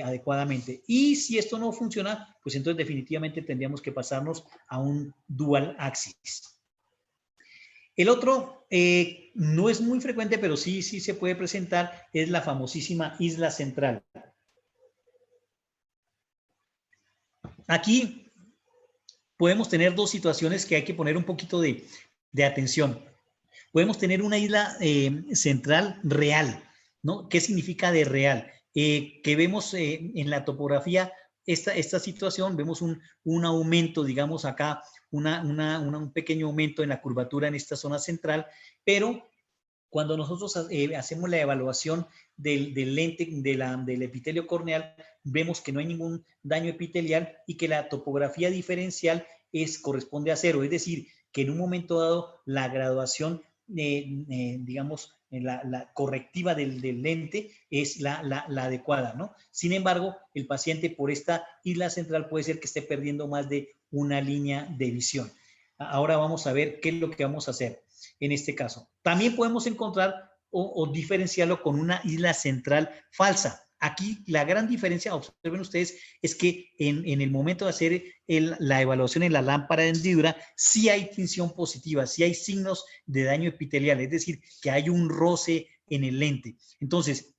adecuadamente. Y si esto no funciona, pues entonces definitivamente tendríamos que pasarnos a un dual axis. El otro no es muy frecuente, pero sí se puede presentar, es la famosísima isla central. Aquí podemos tener dos situaciones que hay que poner un poquito de atención. Podemos tener una isla central real, ¿no? ¿Qué significa de real? Que vemos en la topografía esta situación, vemos un aumento, digamos acá, un pequeño aumento en la curvatura en esta zona central, pero cuando nosotros hacemos la evaluación del lente, del epitelio corneal, vemos que no hay ningún daño epitelial y que la topografía diferencial corresponde a cero, es decir, que en un momento dado la graduación, digamos, la correctiva del lente es la adecuada, ¿no? Sin embargo, el paciente por esta isla central puede ser que esté perdiendo más de una línea de visión. Ahora vamos a ver qué es lo que vamos a hacer en este caso. También podemos encontrar o diferenciarlo con una isla central falsa. Aquí la gran diferencia, observen ustedes, es que en el momento de hacer la evaluación en la lámpara de hendidura, sí hay tinción positiva, sí hay signos de daño epitelial, es decir, que hay un roce en el lente. Entonces,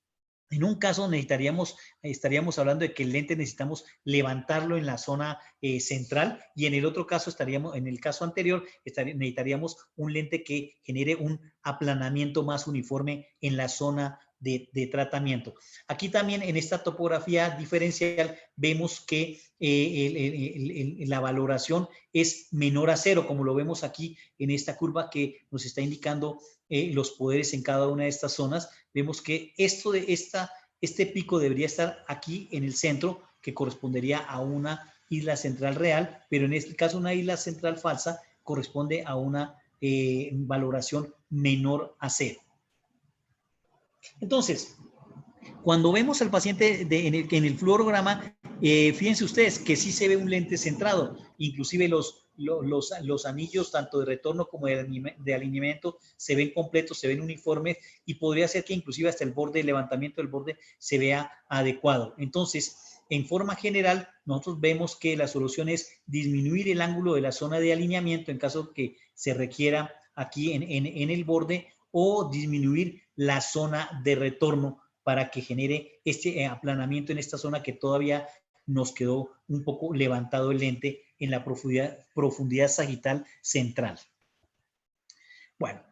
en un caso estaríamos hablando de que el lente necesitamos levantarlo en la zona central, y en el otro caso en el caso anterior, necesitaríamos un lente que genere un aplanamiento más uniforme en la zona de tratamiento. Aquí también en esta topografía diferencial vemos que la valoración es menor a cero, como lo vemos aquí en esta curva que nos está indicando los poderes en cada una de estas zonas. Vemos que este pico debería estar aquí en el centro, que correspondería a una isla central real, pero en este caso una isla central falsa corresponde a una valoración menor a cero. Entonces, cuando vemos al paciente en el fluorograma, fíjense ustedes que sí se ve un lente centrado, inclusive los anillos tanto de retorno como de alineamiento se ven completos, se ven uniformes, y podría ser que inclusive hasta el borde, el levantamiento del borde se vea adecuado. Entonces, en forma general, nosotros vemos que la solución es disminuir el ángulo de la zona de alineamiento en caso que se requiera aquí en el borde, o disminuir la zona de retorno para que genere este aplanamiento en esta zona que todavía nos quedó un poco levantado el lente en la profundidad sagital central. Bueno,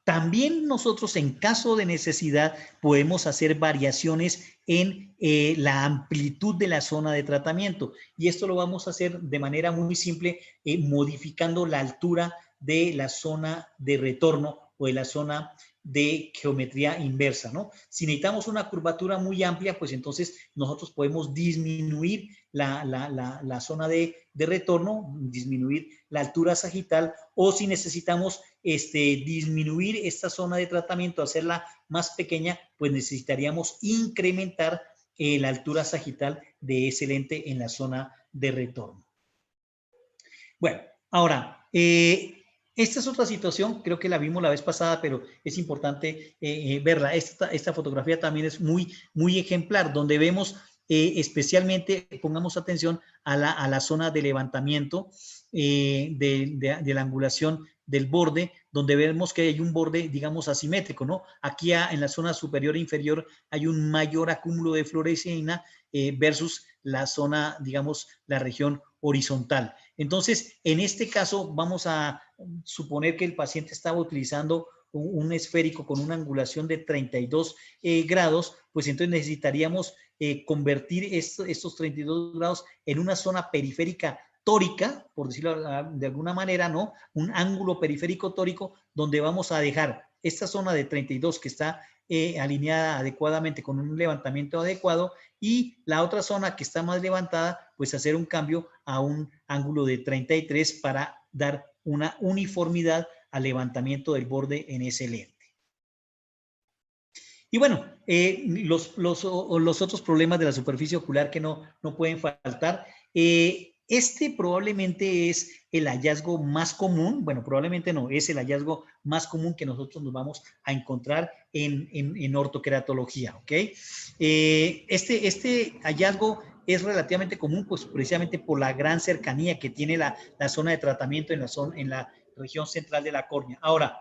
también nosotros en caso de necesidad podemos hacer variaciones en la amplitud de la zona de tratamiento, y esto lo vamos a hacer de manera muy simple, modificando la altura de la zona de retorno o de la zona de geometría inversa, ¿no? Si necesitamos una curvatura muy amplia, pues entonces nosotros podemos disminuir la zona de retorno, disminuir la altura sagital, o si necesitamos disminuir esta zona de tratamiento, hacerla más pequeña, pues necesitaríamos incrementar la altura sagital de ese lente en la zona de retorno. Bueno, ahora, esta es otra situación, creo que la vimos la vez pasada, pero es importante verla. Esta fotografía también es muy ejemplar, donde vemos especialmente, pongamos atención a la zona de levantamiento de la angulación del borde, donde vemos que hay un borde, digamos, asimétrico, ¿no? Aquí en la zona superior e inferior hay un mayor acúmulo de fluoresceína versus la zona, digamos, la región horizontal. Entonces, en este caso, vamos a suponer que el paciente estaba utilizando un esférico con una angulación de 32 grados, pues entonces necesitaríamos convertir estos 32 grados en una zona periférica tórica, por decirlo de alguna manera, ¿no? Un ángulo periférico tórico donde vamos a dejar esta zona de 32 que está alineada adecuadamente con un levantamiento adecuado y la otra zona que está más levantada, pues hacer un cambio a un ángulo de 33 para dar una uniformidad al levantamiento del borde en ese lente. Y bueno, los otros problemas de la superficie ocular que no pueden faltar. Este probablemente es el hallazgo más común, bueno, probablemente no, es el hallazgo más común que nosotros nos vamos a encontrar en ortoqueratología, ¿ok? Este hallazgo es relativamente común, pues precisamente por la gran cercanía que tiene la zona de tratamiento en la región central de la córnea. Ahora,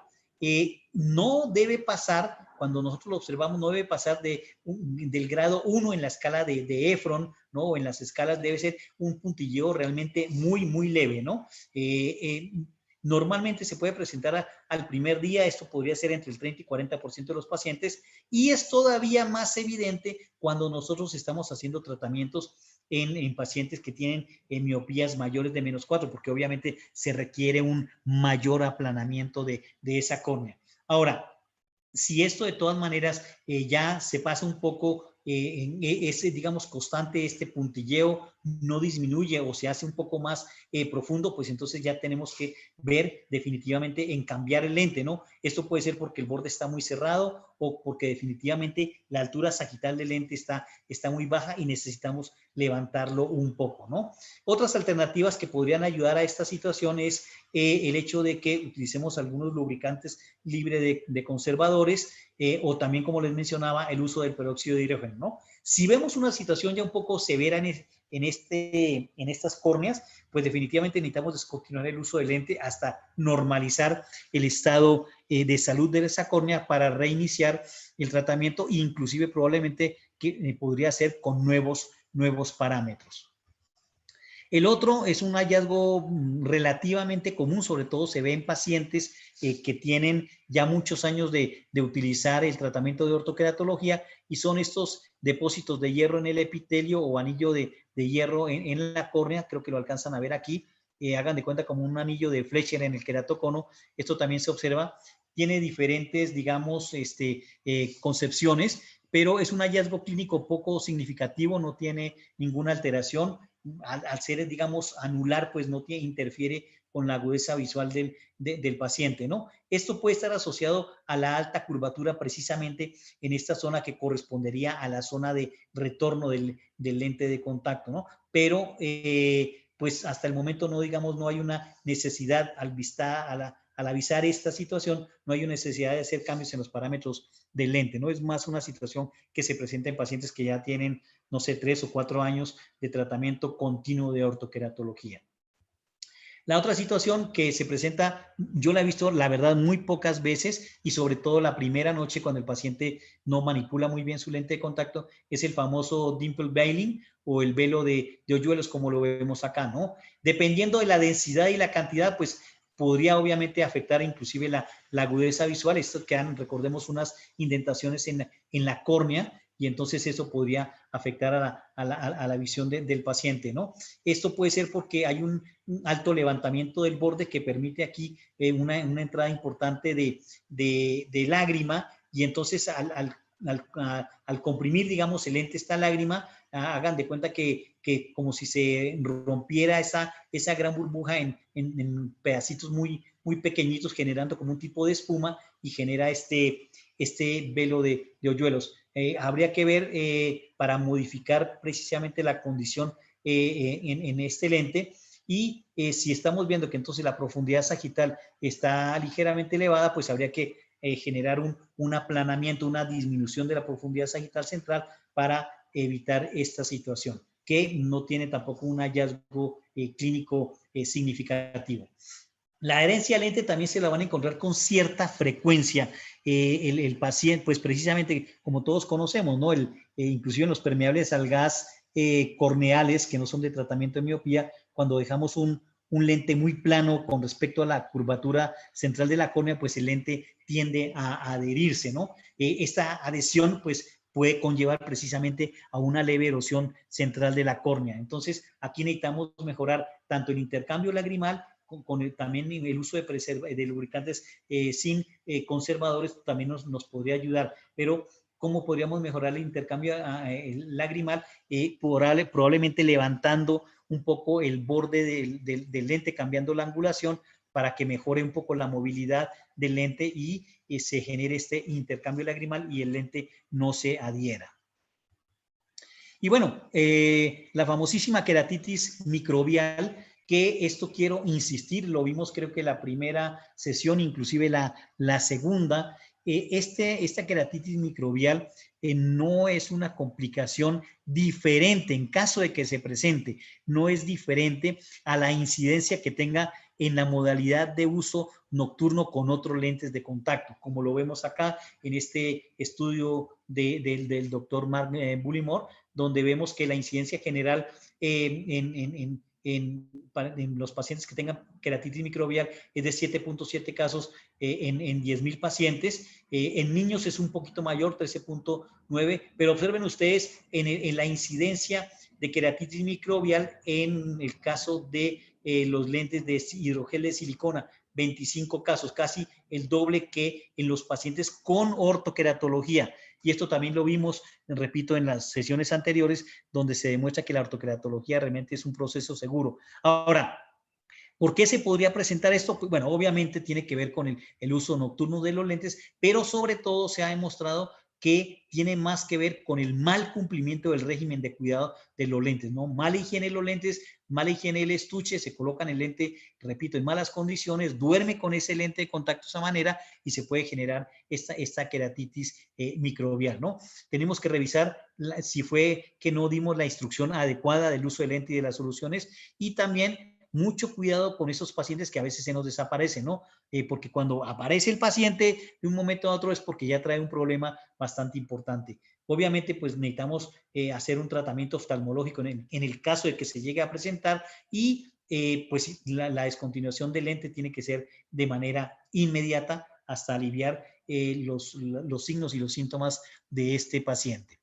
no debe pasar, cuando nosotros lo observamos, no debe pasar del grado 1 en la escala de Efron, ¿no? O en las escalas debe ser un puntilleo realmente muy, muy leve, ¿no? Normalmente se puede presentar al primer día, esto podría ser entre el 30 y 40% de los pacientes, y es todavía más evidente cuando nosotros estamos haciendo tratamientos en pacientes que tienen miopías mayores de -4, porque obviamente se requiere un mayor aplanamiento de esa córnea. Ahora, si esto de todas maneras ya se pasa un poco, ese, digamos, constante, este puntilleo no disminuye o se hace un poco más profundo, pues entonces ya tenemos que ver definitivamente en cambiar el lente, ¿no? Esto puede ser porque el borde está muy cerrado o porque definitivamente la altura sagital del lente está muy baja y necesitamos levantarlo un poco, ¿no? Otras alternativas que podrían ayudar a esta situación es el hecho de que utilicemos algunos lubricantes libres de conservadores o también, como les mencionaba, el uso del peróxido de hidrógeno, ¿no? Si vemos una situación ya un poco severa en estas córneas, pues definitivamente necesitamos descontinuar el uso del lente hasta normalizar el estado de salud de esa córnea para reiniciar el tratamiento e inclusive probablemente que podría ser con nuevos parámetros. El otro es un hallazgo relativamente común, sobre todo se ve en pacientes que tienen ya muchos años de utilizar el tratamiento de ortoqueratología y son estos depósitos de hierro en el epitelio o anillo de hierro en la córnea, creo que lo alcanzan a ver aquí, hagan de cuenta como un anillo de Fletcher en el queratocono, esto también se observa, tiene diferentes, digamos, concepciones, pero es un hallazgo clínico poco significativo, no tiene ninguna alteración, al ser, digamos, anular, pues no interfiere con la agudeza visual del paciente, ¿no? Esto puede estar asociado a la alta curvatura precisamente en esta zona que correspondería a la zona de retorno del lente de contacto, ¿no? Pero, pues hasta el momento no, digamos, no hay una necesidad al avisar esta situación, no hay una necesidad de hacer cambios en los parámetros del lente, ¿no? Es más una situación que se presenta en pacientes que ya tienen, no sé, 3 o 4 años de tratamiento continuo de ortoqueratología. La otra situación que se presenta, yo la he visto, la verdad, muy pocas veces y sobre todo la primera noche cuando el paciente no manipula muy bien su lente de contacto, es el famoso dimple veiling o el velo de hoyuelos como lo vemos acá, ¿no? Dependiendo de la densidad y la cantidad, pues podría obviamente afectar inclusive la agudeza visual. Esto quedan, recordemos, unas indentaciones en la córnea y entonces eso podría afectar a la visión del paciente, ¿no? Esto puede ser porque hay un alto levantamiento del borde que permite aquí una entrada importante de lágrima y entonces al comprimir, digamos, el lente esta lágrima, hagan de cuenta que como si se rompiera esa gran burbuja en pedacitos muy, muy pequeñitos, generando como un tipo de espuma y genera este velo de hoyuelos. Habría que ver para modificar precisamente la condición en este lente y si estamos viendo que entonces la profundidad sagital está ligeramente elevada, pues habría que generar un aplanamiento, una disminución de la profundidad sagital central para evitar esta situación, que no tiene tampoco un hallazgo clínico significativo. La adherencia al lente también se la van a encontrar con cierta frecuencia. El paciente, pues precisamente como todos conocemos, ¿no? Inclusive en los permeables al gas corneales, que no son de tratamiento de miopía, cuando dejamos un lente muy plano con respecto a la curvatura central de la córnea, pues el lente tiende a adherirse, ¿no? Esta adhesión, pues puede conllevar precisamente a una leve erosión central de la córnea. Entonces, aquí necesitamos mejorar tanto el intercambio lagrimal también el uso de lubricantes sin conservadores también nos podría ayudar, pero ¿cómo podríamos mejorar el intercambio lagrimal? Probablemente levantando un poco el borde del lente, cambiando la angulación para que mejore un poco la movilidad del lente y se genere este intercambio lagrimal y el lente no se adhiera. Y bueno, la famosísima queratitis microbial, que esto quiero insistir, lo vimos creo que la primera sesión, inclusive la segunda, esta queratitis microbial no es una complicación diferente en caso de que se presente, no es diferente a la incidencia que tenga en la modalidad de uso nocturno con otros lentes de contacto, como lo vemos acá en este estudio del doctor Mark Bullimore, donde vemos que la incidencia general en los pacientes que tengan queratitis microbial es de 7.7 casos en 10,000 pacientes. En niños es un poquito mayor, 13.9, pero observen ustedes en la incidencia de queratitis microbial en el caso de los lentes de hidrogel de silicona, 25 casos, casi el doble que en los pacientes con ortoqueratología. Y esto también lo vimos, repito, en las sesiones anteriores, donde se demuestra que la ortoqueratología realmente es un proceso seguro. Ahora, ¿por qué se podría presentar esto? Pues, bueno, obviamente tiene que ver con el uso nocturno de los lentes, pero sobre todo se ha demostrado que tiene más que ver con el mal cumplimiento del régimen de cuidado de los lentes, ¿no? Mala higiene de los lentes, mala higiene del estuche, se colocan el lente, repito, en malas condiciones, duerme con ese lente de contacto de esa manera y se puede generar esta queratitis microbial, ¿no? Tenemos que revisar si fue que no dimos la instrucción adecuada del uso del lente y de las soluciones, y también mucho cuidado con esos pacientes que a veces se nos desaparecen, ¿no? Porque cuando aparece el paciente de un momento a otro es porque ya trae un problema bastante importante. Obviamente, pues necesitamos hacer un tratamiento oftalmológico en el caso de que se llegue a presentar, y pues la descontinuación del lente tiene que ser de manera inmediata hasta aliviar los signos y los síntomas de este paciente.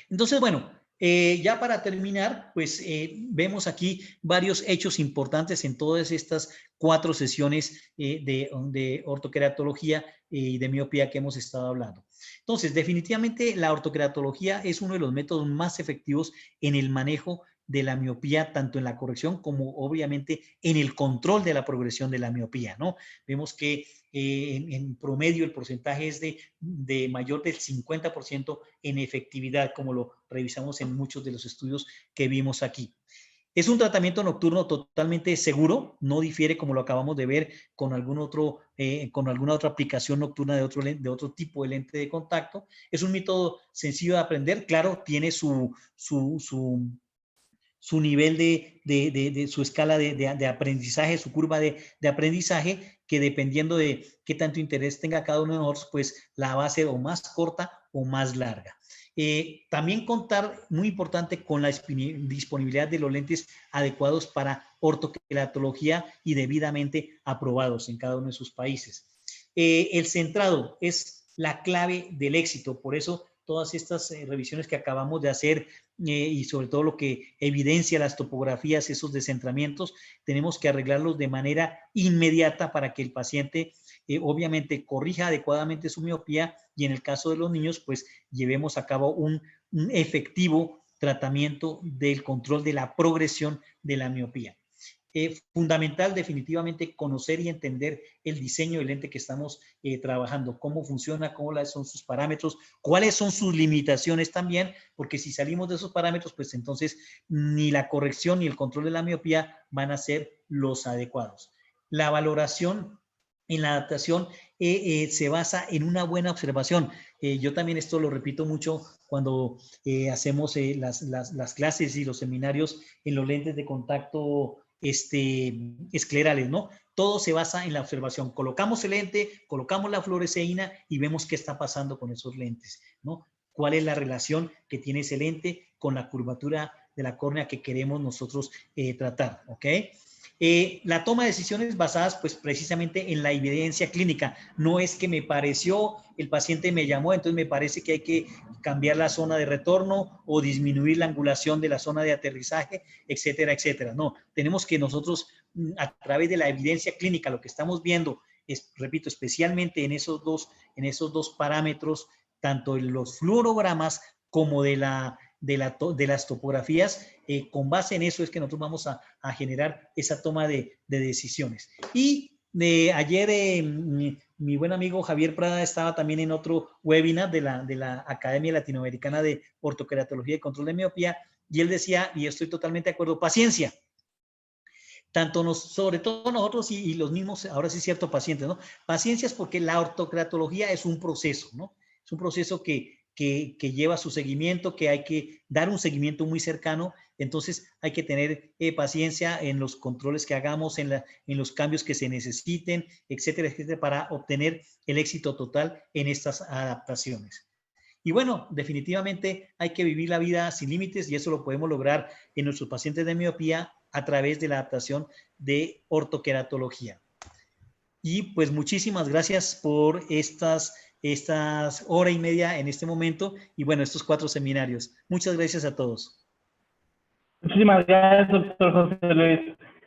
Entonces, bueno, ya para terminar, pues vemos aquí varios hechos importantes en todas estas 4 sesiones de ortoqueratología y de miopía que hemos estado hablando. Entonces, definitivamente la ortoqueratología es uno de los métodos más efectivos en el manejo de la miopía, tanto en la corrección como obviamente en el control de la progresión de la miopía, ¿no? Vemos que en promedio el porcentaje es de mayor del 50% en efectividad, como lo revisamos en muchos de los estudios que vimos aquí. Es un tratamiento nocturno totalmente seguro, no difiere, como lo acabamos de ver, con con alguna otra aplicación nocturna de otro tipo de lente de contacto. Es un método sencillo de aprender, claro, tiene su nivel su escala de aprendizaje, su curva de aprendizaje, que dependiendo de qué tanto interés tenga cada uno de nosotros, pues la va a ser o más corta o más larga. También contar, muy importante, con la disponibilidad de los lentes adecuados para ortoqueratología y debidamente aprobados en cada uno de sus países. El centrado es la clave del éxito, por eso todas estas revisiones que acabamos de hacer y sobre todo lo que evidencia las topografías, esos descentramientos, tenemos que arreglarlos de manera inmediata para que el paciente obviamente corrija adecuadamente su miopía, y en el caso de los niños, pues llevemos a cabo un efectivo tratamiento del control de la progresión de la miopía. Fundamental definitivamente conocer y entender el diseño del lente que estamos trabajando, cómo funciona, cuáles son sus parámetros, cuáles son sus limitaciones también, porque si salimos de esos parámetros, pues entonces ni la corrección ni el control de la miopía van a ser los adecuados. La valoración en la adaptación se basa en una buena observación. Yo también esto lo repito mucho cuando hacemos las clases y los seminarios en los lentes de contacto esclerales, ¿no? Todo se basa en la observación. Colocamos el lente, colocamos la fluoresceína y vemos qué está pasando con esos lentes, ¿no? ¿Cuál es la relación que tiene ese lente con la curvatura de la córnea que queremos nosotros tratar, ¿ok? La toma de decisiones basadas pues precisamente en la evidencia clínica. No es que me pareció, el paciente me llamó, entonces me parece que hay que cambiar la zona de retorno o disminuir la angulación de la zona de aterrizaje, etcétera, etcétera. No, tenemos que nosotros a través de la evidencia clínica, lo que estamos viendo, repito, especialmente en esos dos parámetros, tanto en los fluorogramas como de las topografías, con base en eso es que nosotros vamos a generar esa toma de decisiones. Y ayer mi buen amigo Javier Prada estaba también en otro webinar de la Academia Latinoamericana de Ortoqueratología y Control de Miopía, y él decía, y estoy totalmente de acuerdo, paciencia. Sobre todo nosotros y los mismos, ahora sí cierto, pacientes, ¿no? Paciencias porque la ortoqueratología es un proceso, ¿no? Es un proceso que lleva su seguimiento, que hay que dar un seguimiento muy cercano, entonces hay que tener paciencia en los controles que hagamos, en los cambios que se necesiten, etcétera, etcétera, para obtener el éxito total en estas adaptaciones. Y bueno, definitivamente hay que vivir la vida sin límites y eso lo podemos lograr en nuestros pacientes de miopía a través de la adaptación de ortoqueratología. Y pues muchísimas gracias por estas hora y media en este momento y bueno, estos 4 seminarios. Muchas gracias a todos. Muchísimas gracias, doctor José Luis.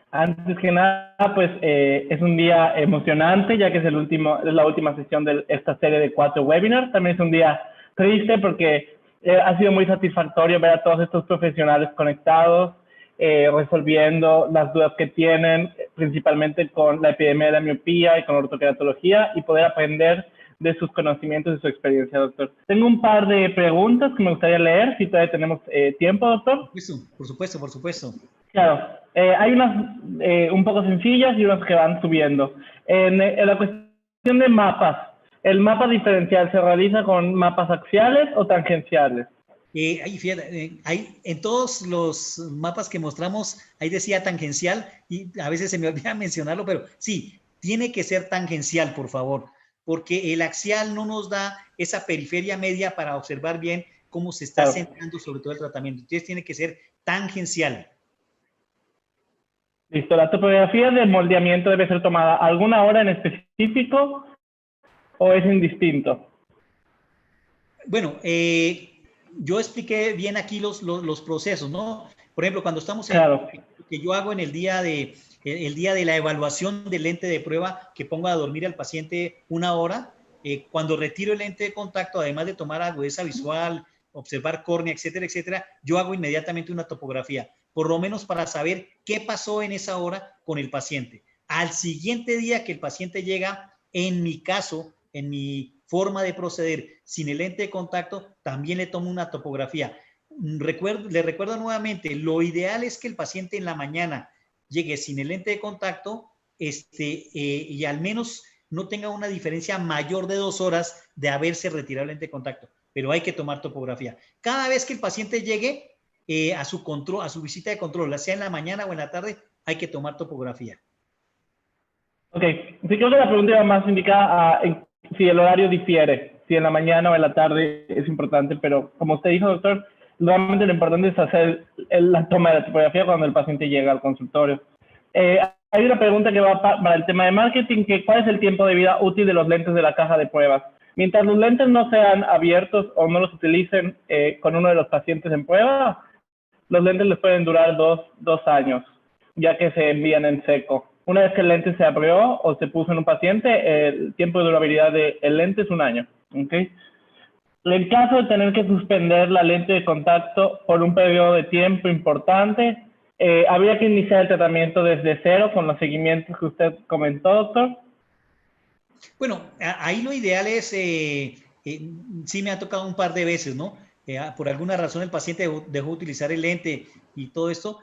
Antes que nada, pues es un día emocionante, ya que es la última sesión de esta serie de 4 webinars. También es un día triste porque ha sido muy satisfactorio ver a todos estos profesionales conectados, resolviendo las dudas que tienen, principalmente con la epidemia de la miopía y con ortoqueratología, y poder aprender de sus conocimientos y su experiencia, doctor. Tengo un par de preguntas que me gustaría leer, si todavía tenemos tiempo, doctor. Por supuesto, por supuesto. Claro, hay unas un poco sencillas y unas que van subiendo. En la cuestión de mapas, ¿el mapa diferencial se realiza con mapas axiales o tangenciales? En todos los mapas que mostramos, ahí decía tangencial y a veces se me olvida mencionarlo, pero sí, tiene que ser tangencial, por favor, porque el axial no nos da esa periferia media para observar bien cómo se está centrando sobre todo el tratamiento. Entonces tiene que ser tangencial. Listo, la topografía del moldeamiento debe ser tomada a alguna hora en específico o es indistinto. Bueno, yo expliqué bien aquí los procesos, ¿no? Por ejemplo, cuando estamos que yo hago en el día de la evaluación del lente de prueba, que pongo a dormir al paciente 1 hora, cuando retiro el lente de contacto, además de tomar agudeza visual, observar córnea, etcétera, etcétera, yo hago inmediatamente una topografía, por lo menos para saber qué pasó en esa hora con el paciente. Al siguiente día que el paciente llega, en mi caso, en mi forma de proceder sin el lente de contacto, también le tomo una topografía. Le recuerdo nuevamente, lo ideal es que el paciente en la mañana llegue sin el lente de contacto y al menos no tenga una diferencia mayor de 2 horas de haberse retirado el lente de contacto, pero hay que tomar topografía. Cada vez que el paciente llegue a su visita de control, sea en la mañana o en la tarde, hay que tomar topografía. Ok, sí, creo que la pregunta iba más indicada a si el horario difiere, si en la mañana o en la tarde es importante, pero como usted dijo, doctor, realmente lo importante es hacer la toma de la topografía cuando el paciente llega al consultorio. Hay una pregunta que va para el tema de marketing, que ¿cuál es el tiempo de vida útil de los lentes de la caja de pruebas? Mientras los lentes no sean abiertos o no los utilicen con uno de los pacientes en prueba, los lentes les pueden durar 2 años, ya que se envían en seco. Una vez que el lente se abrió o se puso en un paciente, el tiempo de durabilidad del lente es 1 año. ¿Okay? En caso de tener que suspender la lente de contacto por un periodo de tiempo importante, habría que iniciar el tratamiento desde cero con los seguimientos que usted comentó, doctor. Bueno, ahí lo ideal es, sí me ha tocado un par de veces, ¿no? Por alguna razón el paciente dejó utilizar el lente y todo esto.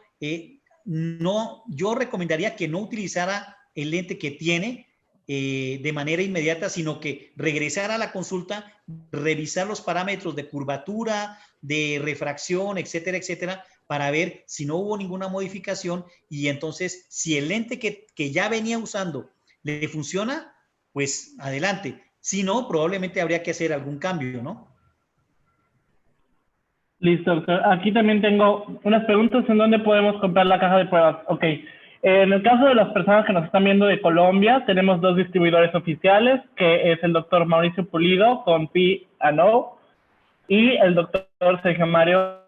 No, yo recomendaría que no utilizara el lente que tiene de manera inmediata, sino que regresara a la consulta, revisar los parámetros de curvatura, de refracción, etcétera, etcétera, para ver si no hubo ninguna modificación y entonces si el lente que ya venía usando le funciona, pues adelante. Si no, probablemente habría que hacer algún cambio, ¿no? Listo, doctor. Aquí también tengo unas preguntas en dónde podemos comprar la caja de pruebas. Ok. En el caso de las personas que nos están viendo de Colombia, tenemos dos distribuidores oficiales, que es el doctor Mauricio Pulido con P&O y el doctor Sergio Mario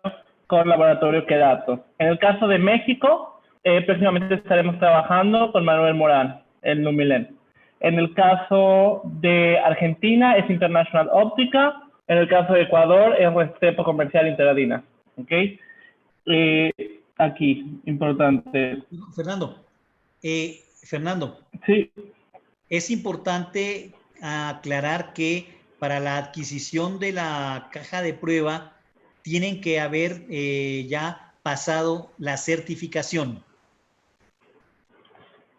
con Laboratorio Quedatos. En el caso de México, próximamente estaremos trabajando con Manuel Morán, el Numilen. En el caso de Argentina es International Óptica. En el caso de Ecuador es Restepo Comercial Interadina. ¿Ok? Aquí, importante. Fernando, Sí. es importante aclarar que para la adquisición de la caja de prueba tienen que haber ya pasado la certificación.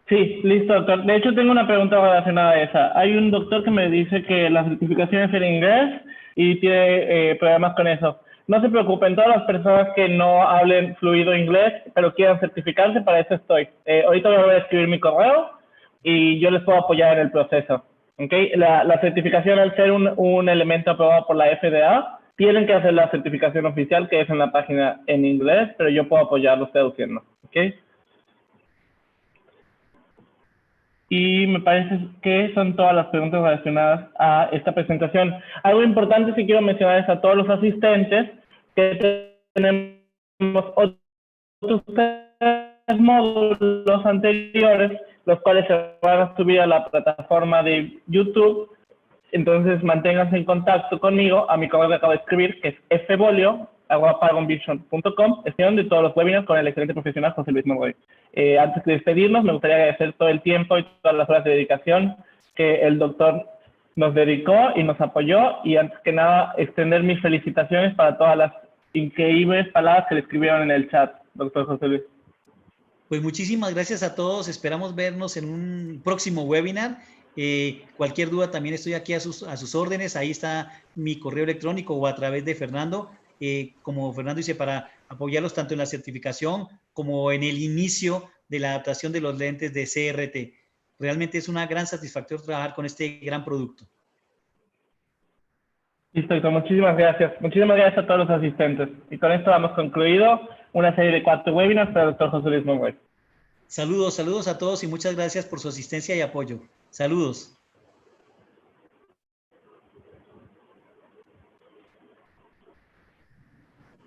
Sí, listo, doctor. De hecho, tengo una pregunta relacionada a esa. Hay un doctor que me dice que la certificación es en inglés y tiene problemas con eso. No se preocupen, todas las personas que no hablen fluido inglés, pero quieran certificarse, para eso estoy. Ahorita voy a escribir mi correo y yo les puedo apoyar en el proceso. ¿Okay? La certificación, al ser un elemento aprobado por la FDA, tienen que hacer la certificación oficial, que es en la página en inglés, pero yo puedo apoyarlos traduciendo. ¿Okay? Y me parece que son todas las preguntas relacionadas a esta presentación. Algo importante que quiero mencionar es a todos los asistentes que tenemos otros 3 módulos anteriores, los cuales se van a subir a la plataforma de YouTube. Entonces, manténganse en contacto conmigo a mi correo que acabo de escribir, que es fbolio@paragonvision.com, gestión de todos los webinars con el excelente profesional José Luis Monroy. Antes de despedirnos, me gustaría agradecer todo el tiempo y todas las horas de dedicación que el doctor nos dedicó y nos apoyó, y antes que nada, extender mis felicitaciones para todas las increíbles palabras que le escribieron en el chat, doctor José Luis. Pues muchísimas gracias a todos. Esperamos vernos en un próximo webinar. Cualquier duda también estoy aquí a sus órdenes. Ahí está mi correo electrónico o a través de Fernando. Como Fernando dice, para apoyarlos tanto en la certificación como en el inicio de la adaptación de los lentes de CRT. Realmente es una gran satisfacción trabajar con este gran producto. Listo, muchísimas gracias. Muchísimas gracias a todos los asistentes. Y con esto hemos concluido una serie de 4 webinars para el doctor José Luis Monroy. Saludos a todos y muchas gracias por su asistencia y apoyo. Saludos.